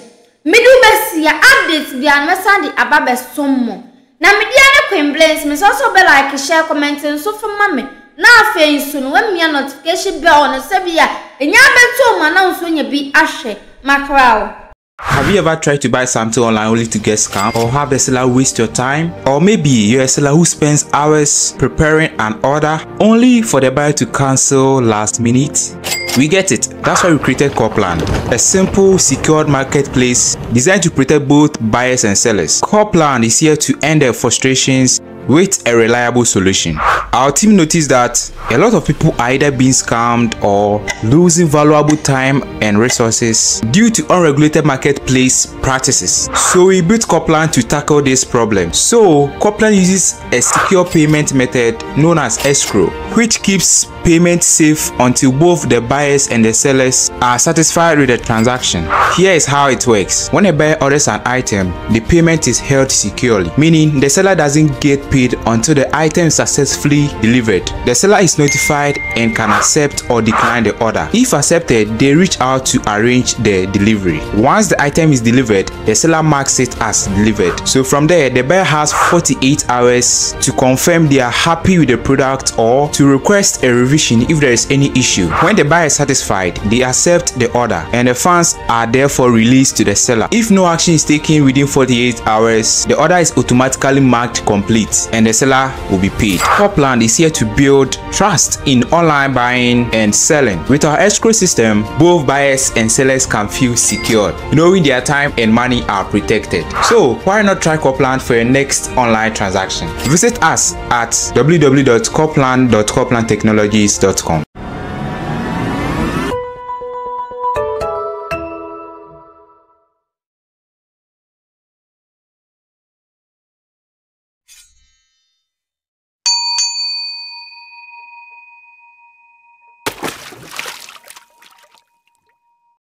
A: midu besia updates bia na sandi ababe sommo na media ne kwemblance me so be like share comment so for mame na afen so no wamia notification bell on sebia enya beto ma na nso nya bi ahwe makrao.
J: Have you ever tried to buy something online only to get scammed, or have a seller waste your time? Or maybe you're a seller who spends hours preparing an order only for the buyer to cancel last minute? We get it. That's why we created Copland, a simple, secured marketplace designed to protect both buyers and sellers. Copland is here to end their frustrations with a reliable solution. Our team noticed that a lot of people are either being scammed or losing valuable time and resources due to unregulated marketplace practices. So we built Copland to tackle this problem. So Copland uses a secure payment method known as escrow, which keeps payment safe until both the buyers and the sellers are satisfied with the transaction. Here is how it works. When a buyer orders an item, the payment is held securely, meaning the seller doesn't get paid until the item is successfully delivered. The seller is notified and can accept or decline the order. If accepted, they reach out to arrange the delivery. Once the item is delivered, the seller marks it as delivered. So from there, the buyer has 48 hours to confirm they are happy with the product or to request a revision if there is any issue. When the buyer is satisfied, they accept the order and the funds are therefore released to the seller. If no action is taken within 48 hours, the order is automatically marked complete and the seller will be paid. Copland is here to build trust in online buying and selling. With our escrow system, both buyers and sellers can feel secured, knowing their time and money are protected. So why not try Copland for your next online transaction? Visit us at www.copland.coplandtechnologies.com.